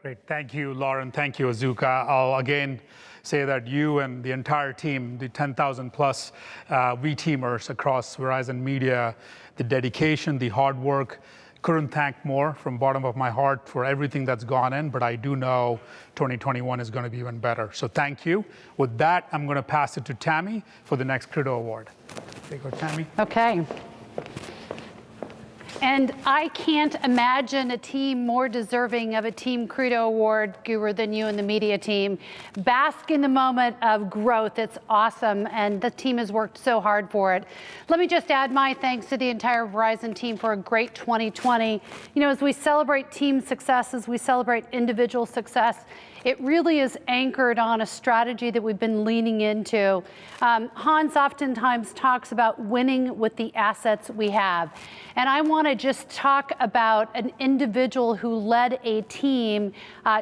Great. Thank you, Lauren. Thank you, Azuka. I'll again say that you and the entire team, the 10,000 plus V-teamers across Verizon Media, the dedication, the hard work, couldn't thank more from bottom of my heart for everything that's gone in, but I do know 2021 is going to be even better. So thank you. With that, I'm going to pass it to Tammy for the next Credo Award. There you go, Tammy. Okay. And I can't imagine a team more deserving of a Team Credo Award, Guru, than you and the media team. Bask in the moment of growth. It's awesome, and the team has worked so hard for it. Let me just add my thanks to the entire Verizon team for a great 2020. You know, as we celebrate team success, as we celebrate individual success, it really is anchored on a strategy that we've been leaning into. Hans oftentimes talks about winning with the assets we have. And I want to just talk about an individual who led a team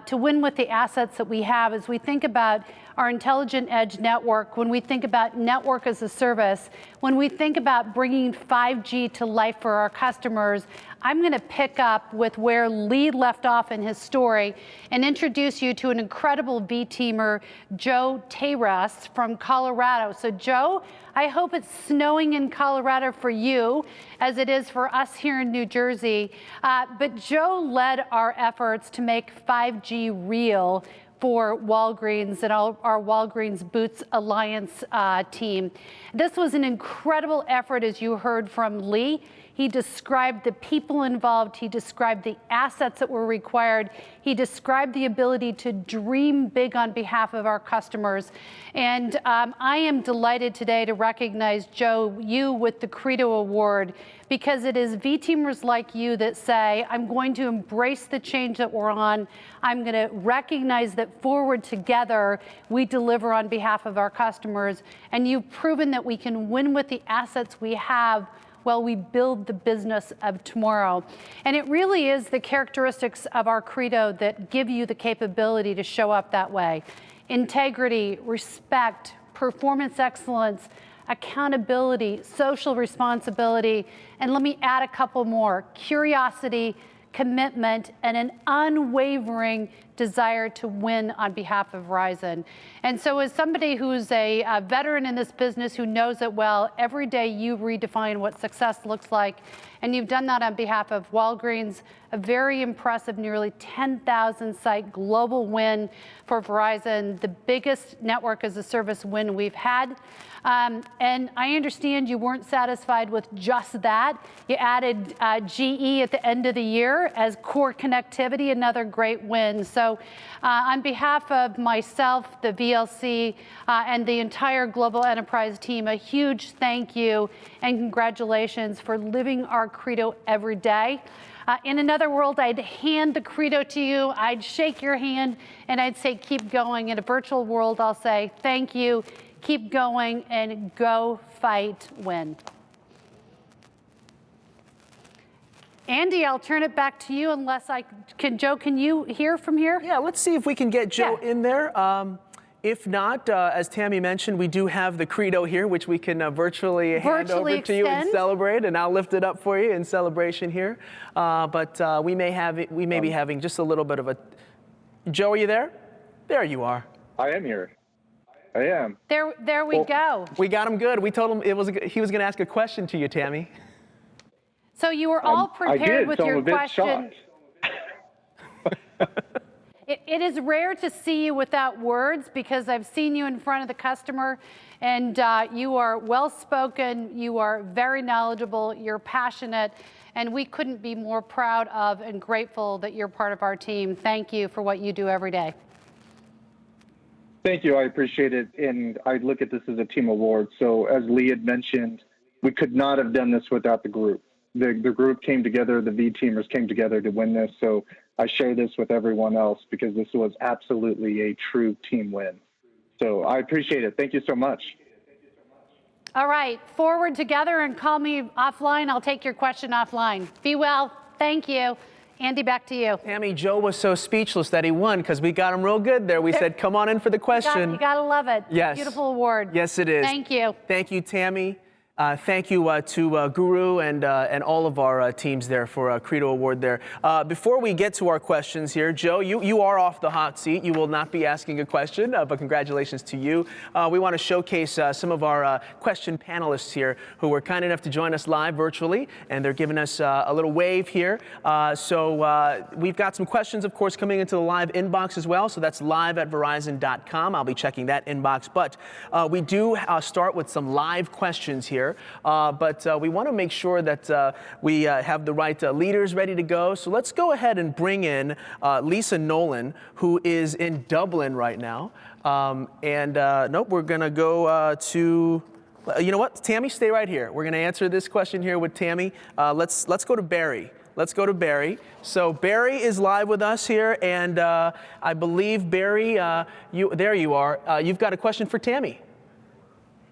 to win with the assets that we have as we think about our Intelligent Edge network, when we think about network as a service, when we think about bringing 5G to life for our customers. I'm going to pick up with where Lee left off in his story and introduce you to an incredible V-teamer, Joe Tayras from Colorado. So Joe, I hope it's snowing in Colorado for you as it is for us here in New Jersey. But Joe led our efforts to make 5G real for Walgreens and our Walgreens Boots Alliance team. This was an incredible effort, as you heard from Lee. He described the people involved. He described the assets that were required. He described the ability to dream big on behalf of our customers. And I am delighted today to recognize, Joe, you with the Credo Award, because it is V-teamers like you that say, I'm going to embrace the change that we're on. I'm going to recognize that forward together, we deliver on behalf of our customers. And you've proven that we can win with the assets we have while we build the business of tomorrow. And it really is the characteristics of our Credo that give you the capability to show up that way. Integrity, respect, performance excellence, accountability, social responsibility, and let me add a couple more: curiosity, commitment, and an unwavering desire to win on behalf of Verizon. And so as somebody who's a veteran in this business who knows it well, every day you redefine what success looks like. And you've done that on behalf of Walgreens, a very impressive nearly 10,000 site global win for Verizon, the biggest network as a service win we've had. And I understand you weren't satisfied with just that. You added GE at the end of the year as core connectivity, another great win. So on behalf of myself, the VLC, and the entire global enterprise team, a huge thank you and congratulations for living our Credo every day. In another world, I'd hand the Credo to you, I'd shake your hand, and I'd say, keep going. In a virtual world, I'll say, thank you, keep going, and go fight, win. Andy, I'll turn it back to you unless I can. Joe, can you hear from here? Yeah, let's see if we can get Joe in there. If not, as Tammy mentioned, we do have the Credo here, which we can virtually hand over to you and celebrate, and I'll lift it up for you in celebration here. But we may be having just a little bit of a. Joe, are you there? There you are. I am here. I am. There we go. We got him good. We told him he was going to ask a question to you, Tammy. So you were all prepared with your question. It is rare to see you without words because I've seen you in front of the customer, and you are well-spoken, you are very knowledgeable, you're passionate, and we couldn't be more proud of and grateful that you're part of our team. Thank you for what you do every day. Thank you. I appreciate it. And I look at this as a team award. So as Lee had mentioned, we could not have done this without the group. The group came together, the V-teamers came together to win this. So I share this with everyone else because this was absolutely a true team win. So I appreciate it. Thank you so much. All right, forward together and call me offline. I'll take your question offline. Be well. Thank you. Andy, back to you. Tammy, Joe was so speechless that he won because we got him real good there. We said, come on in for the question. You gotta love it. Yes. Beautiful award. Yes, it is. Thank you. Thank you, Tammy. Thank you to Guru and all of our teams there for a Credo Award there. Before we get to our questions here, Joe, you are off the hot seat. You will not be asking a question, but congratulations to you. We want to showcase some of our question panelists here who were kind enough to join us live virtually, and they're giving us a little wave here. So we've got some questions, of course, coming into the live inbox as well. So that's live@verizon.com. I'll be checking that inbox. But we do start with some live questions here. But we want to make sure that we have the right leaders ready to go. So let's go ahead and bring in Lisa Nolan, who is in Dublin right now. Nope, we're going to go to, you know what, Tammy, stay right here. We're going to answer this question here with Tammy. Let's go to Barry. Let's go to Barry. So Barry is live with us here, and I believe, Barry, there you are. You've got a question for Tammy.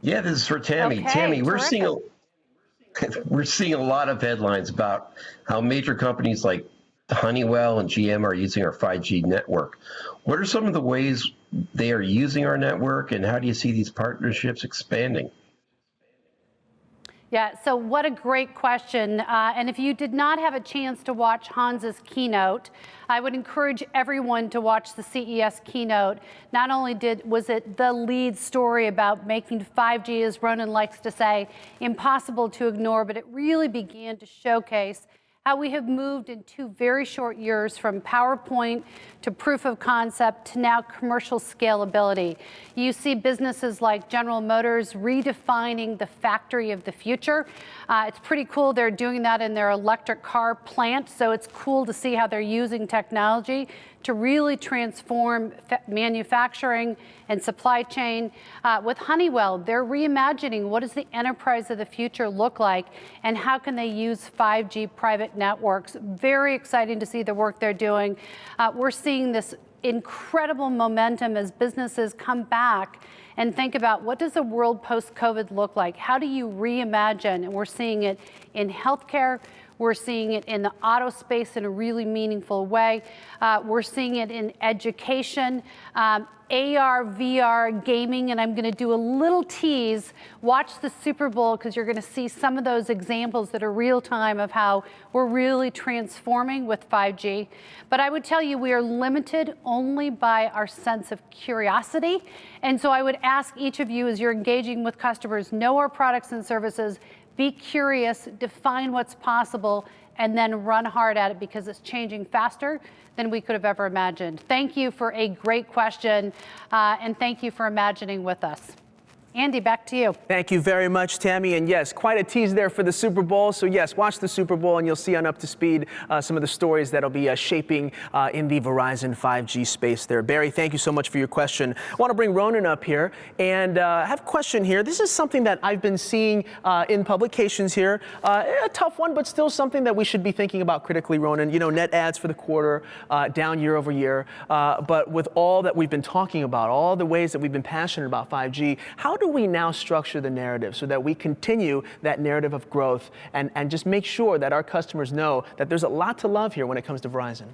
Yeah, this is for Tammy. Okay, Tammy, we're terrific. seeing a lot of headlines about how major companies like Honeywell and GM are using our 5G network. What are some of the ways they are using our network, and how do you see these partnerships expanding? Yeah, so what a great question. And if you did not have a chance to watch Hans's keynote, I would encourage everyone to watch the CES keynote. Not only was it the lead story about making 5G, as Ronan likes to say, impossible to ignore, but it really began to showcase how we have moved in 2 very short years from PowerPoint to proof of concept to now commercial scalability. You see businesses like General Motors redefining the factory of the future. It's pretty cool. They're doing that in their electric car plant. So it's cool to see how they're using technology to really transform manufacturing and supply chain. With Honeywell, they're reimagining what does the enterprise of the future look like and how can they use 5G private networks. Very exciting to see the work they're doing. We're seeing this incredible momentum as businesses come back and think about what does a world post-COVID look like? How do you reimagine? And we're seeing it in healthcare. We're seeing it in the auto space in a really meaningful way. We're seeing it in education, AR, VR, gaming, and I'm going to do a little tease. Watch the Super Bowl because you're going to see some of those examples that are real time of how we're really transforming with 5G. But I would tell you we are limited only by our sense of curiosity. And so I would ask each of you as you're engaging with customers, know our products and services, be curious, define what's possible, and then run hard at it because it's changing faster than we could have ever imagined. Thank you for a great question, and thank you for imagining with us. Andy, back to you. Thank you very much, Tammy. And yes, quite a tease there for the Super Bowl. So yes, watch the Super Bowl and you'll see on Up to Speed some of the stories that'll be shaping in the Verizon 5G space there. Barry, thank you so much for your question. I want to bring Ronan up here and I have a question here. This is something that I've been seeing in publications here. A tough one, but still something that we should be thinking about critically, Ronan. You know, net adds for the quarter down year over year. But with all that we've been talking about, all the ways that we've been passionate about 5G, how do we now structure the narrative so that we continue that narrative of growth and just make sure that our customers know that there's a lot to love here when it comes to Verizon?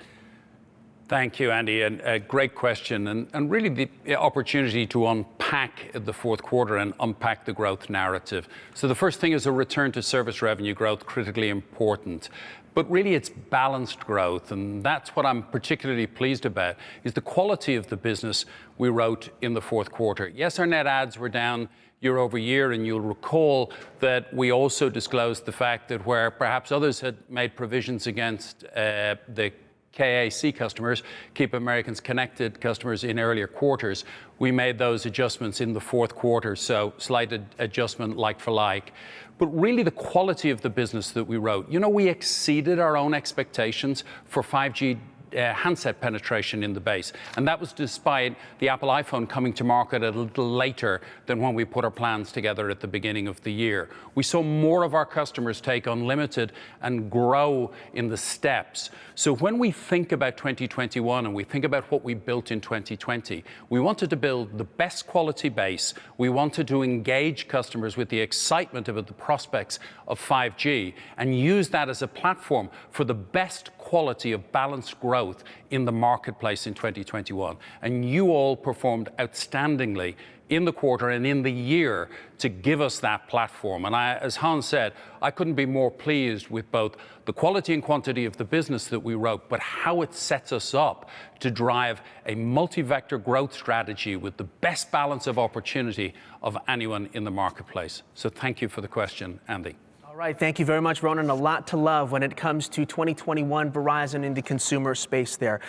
Thank you, Andy. And a great question and really the opportunity to unpack the fourth quarter and unpack the growth narrative. So the first thing is a return to service revenue growth, critically important. But really it's balanced growth, and that's what I'm particularly pleased about, is the quality of the business we wrote in the fourth quarter. Yes, our net adds were down year over year, and you'll recall that we also disclosed the fact that where perhaps others had made provisions against the KAC customers, Keep Americans Connected customers in earlier quarters, we made those adjustments in the fourth quarter, so slight adjustment like for like. But really the quality of the business that we wrote, you know, we exceeded our own expectations for 5G handset penetration in the base. And that was despite the Apple iPhone coming to market a little later than when we put our plans together at the beginning of the year. We saw more of our customers take unlimited and grow in the steps. So when we think about 2021 and we think about what we built in 2020, we wanted to build the best quality base. We wanted to engage customers with the excitement about the prospects of 5G and use that as a platform for the best quality of balanced growth in the marketplace in 2021. And you all performed outstandingly in the quarter and in the year to give us that platform. And as Hans said, I couldn't be more pleased with both the quality and quantity of the business that we wrote, but how it sets us up to drive a multi-vector growth strategy with the best balance of opportunity of anyone in the marketplace. So thank you for the question, Andy. All right, thank you very much, Ronan. A lot to love when it comes to 2021 Verizon in the consumer space there.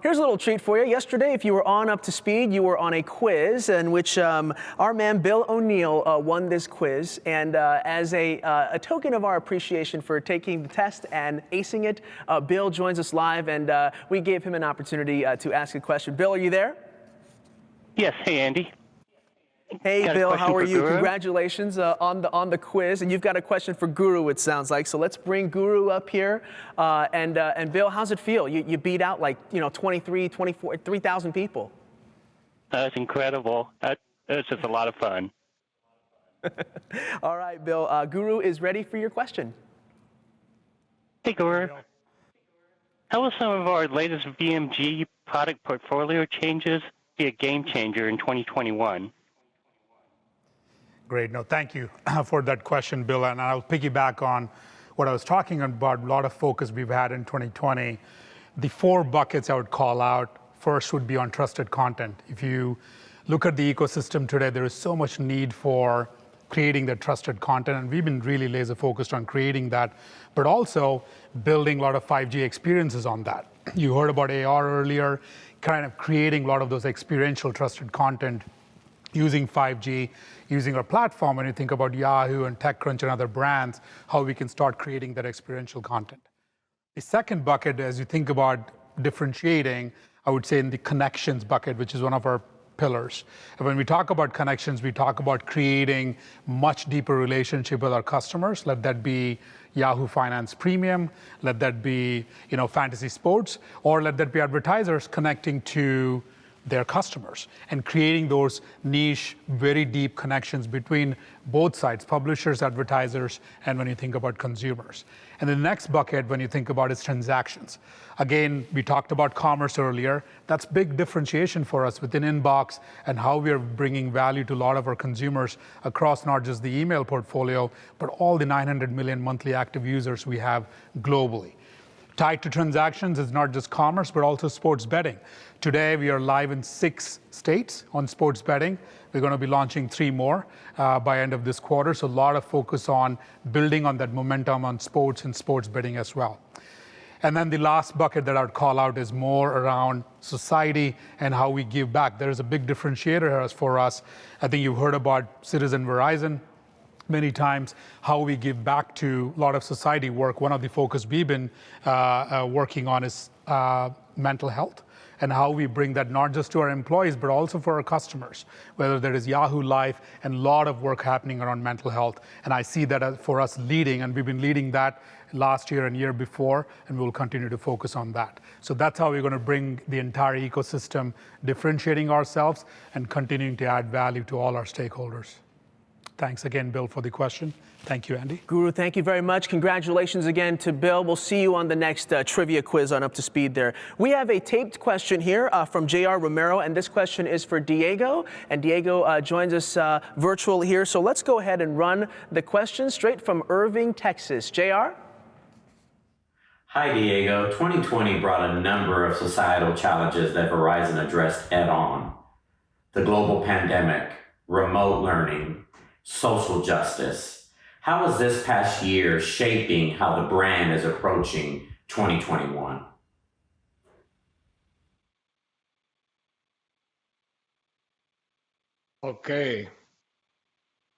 Here's a little treat for you. Yesterday, if you were on Up to Speed, you were on a quiz in which our man Bill O'Neill won this quiz. And as a token of our appreciation for taking the test and acing it, Bill joins us live, and we gave him an opportunity to ask a question. Bill, are you there? Yes. Hey, Andy. Hey, Bill, how are you? Guru? Congratulations on the quiz. And you've got a question for Guru, it sounds like. So let's bring Guru up here. And Bill, how's it feel? You beat out 23, 24, 3,000 people. That's incredible. It's just a lot of fun. All right, Bill. Guru is ready for your question. Hey, Guru. How will some of our latest VMG product portfolio changes be a game changer in 2021? Great. No, thank you for that question, Bill. And I'll piggyback on what I was talking about, a lot of focus we've had in 2020. The 4 buckets I would call out first would be on trusted content. If you look at the ecosystem today, there is so much need for creating that trusted content, and we've been really laser focused on creating that, but also building a lot of 5G experiences on that. You heard about AR earlier, kind of creating a lot of those experiential trusted content using 5G, using our platform. When you think about Yahoo and TechCrunch and other brands, how we can start creating that experiential content. The second bucket, as you think about differentiating, I would say in the connections bucket, which is one of our pillars. And when we talk about connections, we talk about creating much deeper relationship with our customers. Let that be Yahoo Finance Premium, let that be fantasy sports, or let that be advertisers connecting to their customers and creating those niche, very deep connections between both sides, publishers, advertisers, and when you think about consumers. And the next bucket, when you think about, is transactions. Again, we talked about commerce earlier. That's big differentiation for us within Inbox and how we are bringing value to a lot of our consumers across not just the email portfolio, but all the 900 million monthly active users we have globally. Tied to transactions is not just commerce, but also sports betting. Today, we are live in 6 states on sports betting. We're going to be launching 3 more by end of this quarter. So a lot of focus on building on that momentum on sports and sports betting as well. And then the last bucket that I would call out is more around society and how we give back. There is a big differentiator here for us. I think you've heard about Citizen Verizon many times, how we give back to a lot of society work. One of the focus we've been working on is mental health, and how we bring that not just to our employees, but also for our customers, whether there is Yahoo Life and a lot of work happening around mental health. And I see that as for us leading, and we've been leading that last year and year before, and we'll continue to focus on that. So that's how we're going to bring the entire ecosystem, differentiating ourselves and continuing to add value to all our stakeholders. Thanks again, Bill, for the question. Thank you, Andy. Guru, thank you very much. Congratulations again to Bill. We'll see you on the next trivia quiz on Up to Speed there. We have a taped question here from J.R. Romero, and this question is for Diego. And Diego joins us virtual here. So let's go ahead and run the question straight from Irving, Texas. J.R.? Hi, Diego. 2020 brought a number of societal challenges that Verizon addressed head-on. The global pandemic, remote learning, social justice. How is this past year shaping how the brand is approaching 2021? Okay.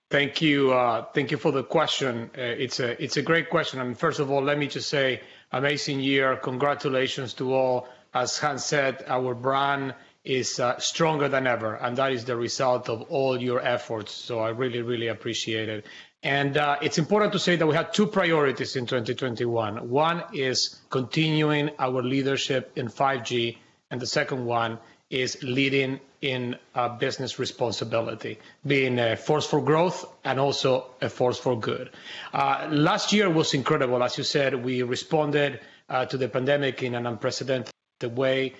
Thank you. Thank you for the question. It's a great question. I mean, first of all, let me just say, amazing year. Congratulations to all. As Hans said, our brand is stronger than ever, and that is the result of all your efforts. So I really, really appreciate it. And it's important to say that we had two priorities in 2021. One is continuing our leadership in 5G, and the second one is leading in business responsibility, being a force for growth and also a force for good. Last year was incredible. As you said, we responded to the pandemic in an unprecedented way.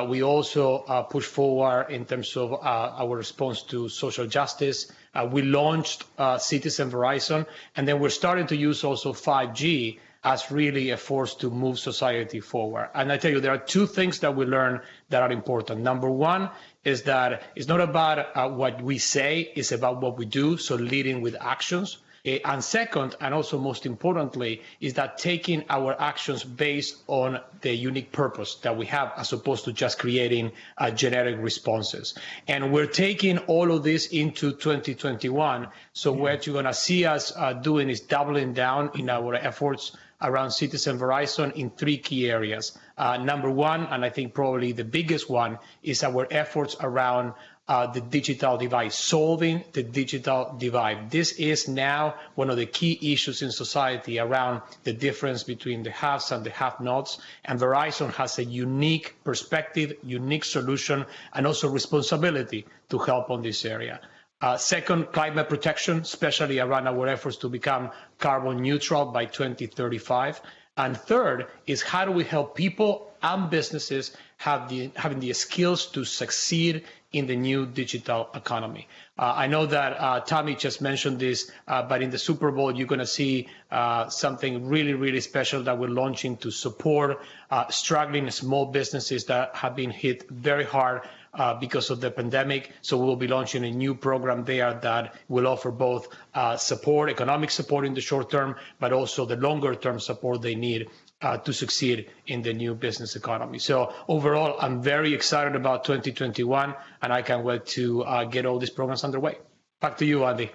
We also pushed forward in terms of our response to social justice. We launched Citizen Verizon, and then we're starting to use also 5G as really a force to move society forward. And I tell you, there are two things that we learned that are important. Number one is that it's not about what we say, it's about what we do, so leading with actions. And second, and also most importantly, is that taking our actions based on the unique purpose that we have, as opposed to just creating generic responses. And we're taking all of this into 2021. So what you're going to see us doing is doubling down in our efforts around Citizen Verizon in three key areas. Number one, and I think probably the biggest one, is our efforts around the digital divide, solving the digital divide. This is now one of the key issues in society around the difference between the haves and the have-nots. And Verizon has a unique perspective, unique solution, and also responsibility to help on this area. Second, climate protection, especially around our efforts to become carbon neutral by 2035. And third is how do we help people and businesses having the skills to succeed in the new digital economy. I know that Tommy just mentioned this, but in the Super Bowl, you're going to see something really, really special that we're launching to support struggling small businesses that have been hit very hard because of the pandemic. So we'll be launching a new program there that will offer both support, economic support in the short term, but also the longer term support they need to succeed in the new business economy. So overall, I'm very excited about 2021, and I can't wait to get all these programs underway. Back to you, Andy.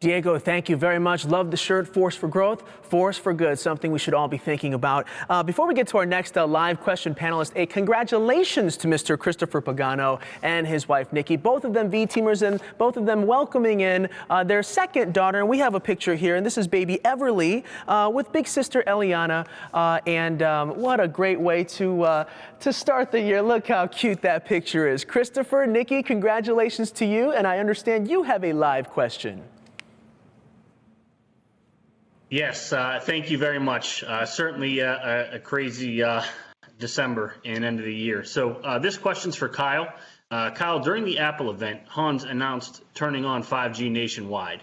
Diego, thank you very much. Love the shirt, Force for Growth, Force for Good, something we should all be thinking about. Before we get to our next live question panelist, a congratulations to Mr. Christopher Pagano and his wife, Nikki, both of them V-teamers and both of them welcoming in their second daughter. And we have a picture here, and this is baby Everly with big sister Eliana. And what a great way to start the year. Look how cute that picture is. Christopher, Nikki, congratulations to you. And I understand you have a live question. Yes, thank you very much. Certainly a crazy December and end of the year. So this question's for Kyle. Kyle, during the Apple event, Hans announced turning on 5G nationwide.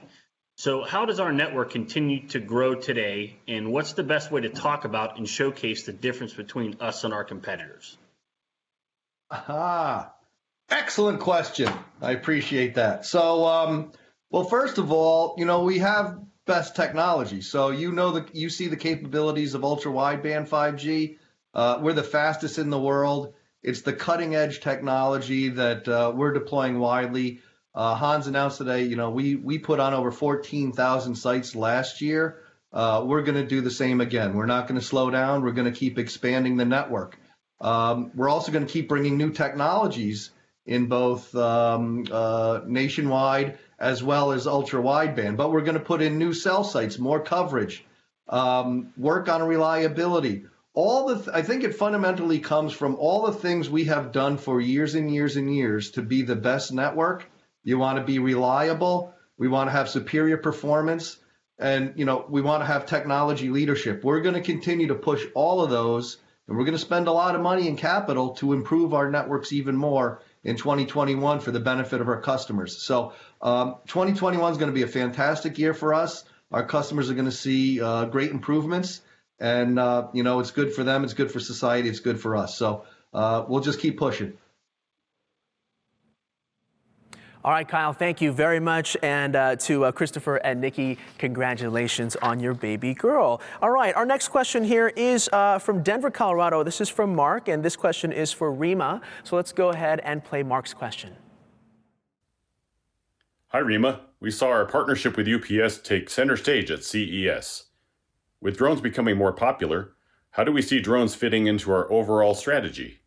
So how does our network continue to grow today, and what's the best way to talk about and showcase the difference between us and our competitors? Excellent question. I appreciate that. So, well, first of all, we have best technology. So you see the capabilities of ultra wideband 5G. We're the fastest in the world. It's the cutting edge technology that we're deploying widely. Hans announced today, we put on over 14,000 sites last year. We're going to do the same again. We're not going to slow down. We're going to keep expanding the network. We're also going to keep bringing new technologies in both nationwide as well as ultra wideband, but we're going to put in new cell sites, more coverage, work on reliability. I think it fundamentally comes from all the things we have done for years and years and years to be the best network. You want to be reliable. We want to have superior performance, and we want to have technology leadership. We're going to continue to push all of those, and we're going to spend a lot of money and capital to improve our networks even more in 2021 for the benefit of our customers. So 2021 is going to be a fantastic year for us. Our customers are going to see great improvements, and it's good for them, it's good for society, it's good for us. So we'll just keep pushing. All right, Kyle, thank you very much. And to Christopher and Nikki, congratulations on your baby girl. All right, our next question here is from Denver, Colorado. This is from Mark, and this question is for Rima. So let's go ahead and play Mark's question. Hi, Rima. We saw our partnership with UPS take center stage at CES. With drones becoming more popular, how do we see drones fitting into our overall strategy?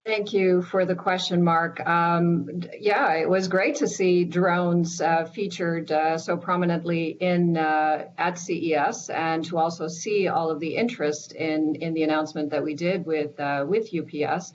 Thank you for the question, Mark. Yeah, it was great to see drones featured so prominently at CES, and to also see all of the interest in the announcement that we did with UPS.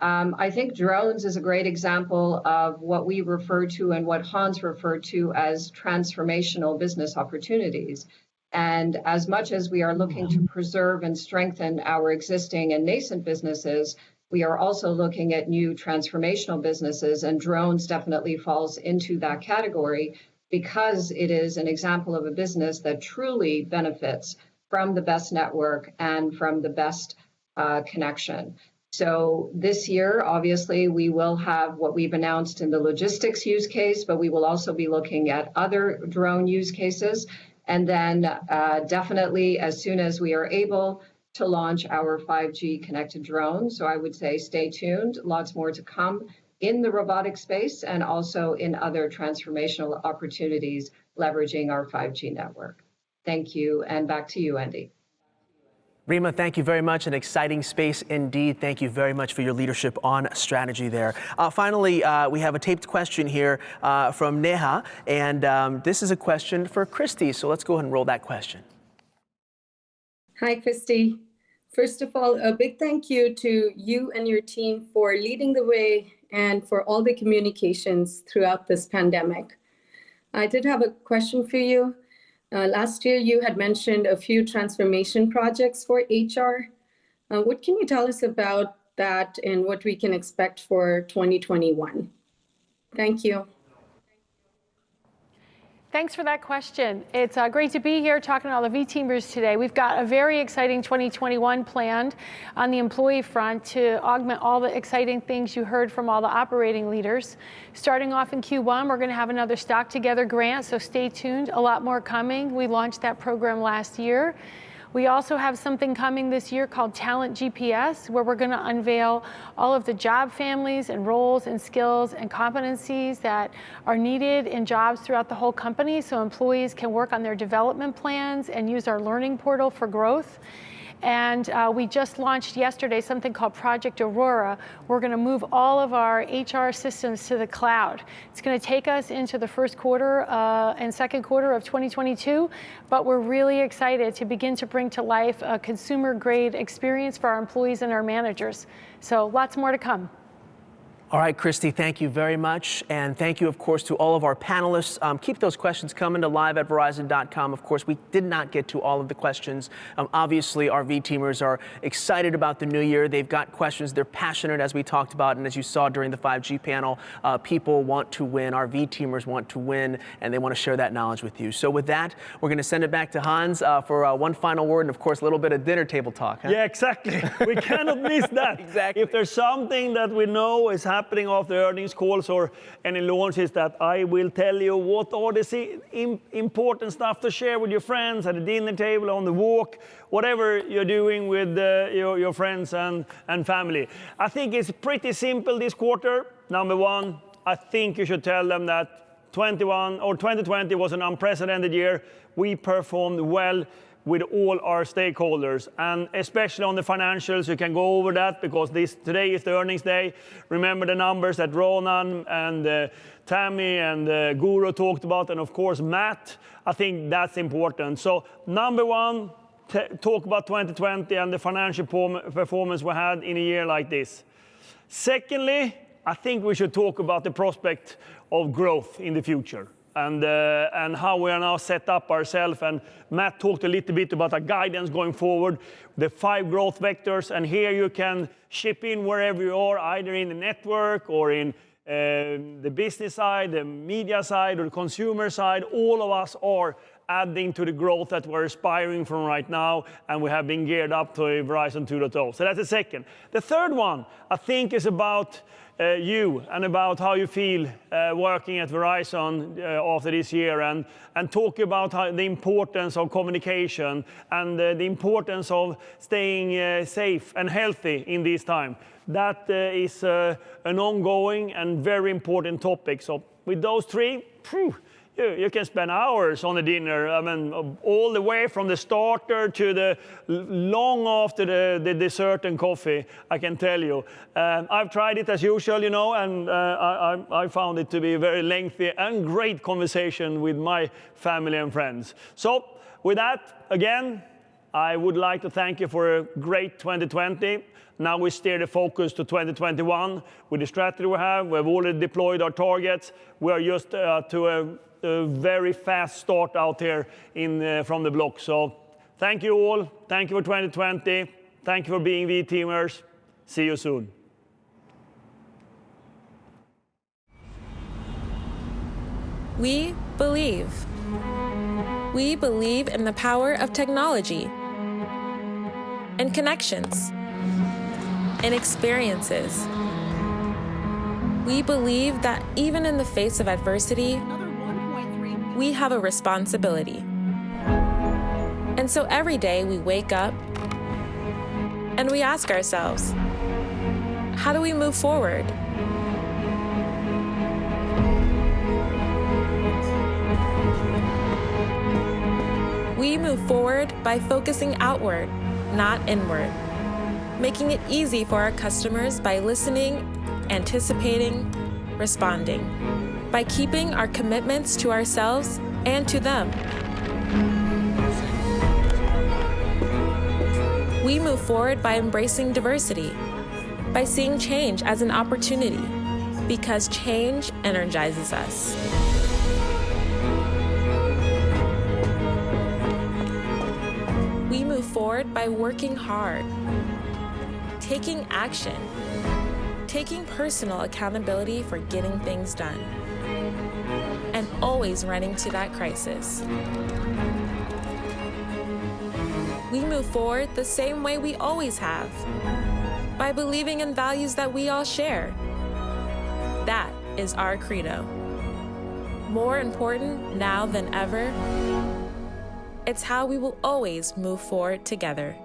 I think drones is a great example of what we refer to and what Hans referred to as transformational business opportunities. And as much as we are looking to preserve and strengthen our existing and nascent businesses, we are also looking at new transformational businesses, and drones definitely falls into that category because it is an example of a business that truly benefits from the best network and from the best connection. So this year, obviously, we will have what we've announced in the logistics use case, but we will also be looking at other drone use cases. And then definitely, as soon as we are able to launch our 5G connected drone. So I would say stay tuned, lots more to come in the robotic space and also in other transformational opportunities leveraging our 5G network. Thank you, and back to you, Andy. Rima, thank you very much. An exciting space indeed. Thank you very much for your leadership on strategy there. Finally, we have a taped question here from Neha, and this is a question for Christy. So let's go ahead and roll that question. Hi, Christy. First of all, a big thank you to you and your team for leading the way and for all the communications throughout this pandemic. I did have a question for you. Last year, you had mentioned a few transformation projects for HR. What can you tell us about that and what we can expect for 2021? Thank you. Thanks for that question. It's great to be here talking to all the V-Teamers today. We've got a very exciting 2021 planned on the employee front to augment all the exciting things you heard from all the operating leaders. Starting off in Q1, we're going to have another Stock Together grant, so stay tuned. A lot more coming. We launched that program last year. We also have something coming this year called Talent GPS, where we're going to unveil all of the job families and roles and skills and competencies that are needed in jobs throughout the whole company, so employees can work on their development plans and use our learning portal for growth. And we just launched yesterday something called Project Aurora. We're going to move all of our HR systems to the cloud. It's going to take us into the first quarter and second quarter of 2022, but we're really excited to begin to bring to life a consumer-grade experience for our employees and our managers. So lots more to come. All right, Christy, thank you very much. And thank you, of course, to all of our panelists. Keep those questions coming to live@verizon.com. Of course, we did not get to all of the questions. Obviously, our V-Teamers are excited about the new year. They've got questions. They're passionate, as we talked about. And as you saw during the 5G panel, people want to win. Our V-Teamers want to win, and they want to share that knowledge with you. So with that, we're going to send it back to Hans for one final word and, of course, a little bit of dinner table talk. Huh? Yeah, exactly. We cannot miss that. Exactly. If there's something that we know is happening after earnings calls or any launches, that I will tell you what are the important stuff to share with your friends at the dinner table, on the walk, whatever you're doing with your friends and family. I think it's pretty simple this quarter. Number one, I think you should tell them that 2020 was an unprecedented year. We performed well with all our stakeholders, and especially on the financials. You can go over that because today is the earnings day. Remember the numbers that Ronan and Tammy and Guru talked about, and of course Matt. I think that's important. So number one, talk about 2020 and the financial performance we had in a year like this. Secondly, I think we should talk about the prospect of growth in the future. And how we are now set up ourselves. And Matt talked a little bit about our guidance going forward, the 5 growth vectors. And here you can chip in wherever you are, either in the network or in the business side, the media side, or the consumer side. All of us are adding to the growth that we're aspiring from right now, and we have been geared up to Verizon 2.0. So that's the second. The third one, I think, is about you and about how you feel working at Verizon after this year, and talk about the importance of communication and the importance of staying safe and healthy in this time. That is an ongoing and very important topic. So with those three, you can spend hours on a dinner. I mean, all the way from the starter to the long after the dessert and coffee, I can tell you. I've tried it as usual, and I found it to be a very lengthy and great conversation with my family and friends. So with that, again, I would like to thank you for a great 2020. Now we steer the focus to 2021 with the strategy we have. We've already deployed our targets. We are just to a very fast start out here from the block. So thank you all. Thank you for 2020. Thank you for being V-Teamers. See you soon. We believe. We believe in the power of technology and connections and experiences. We believe that even in the face of adversity, we have a responsibility. And so every day we wake up and we ask ourselves, how do we move forward? We move forward by focusing outward, not inward, making it easy for our customers by listening, anticipating, responding, by keeping our commitments to ourselves and to them. We move forward by embracing diversity, by seeing change as an opportunity, because change energizes us. We move forward by working hard, taking action, taking personal accountability for getting things done, and always running to that crisis. We move forward the same way we always have, by believing in values that we all share. That is our credo. More important now than ever, it's how we will always move forward together.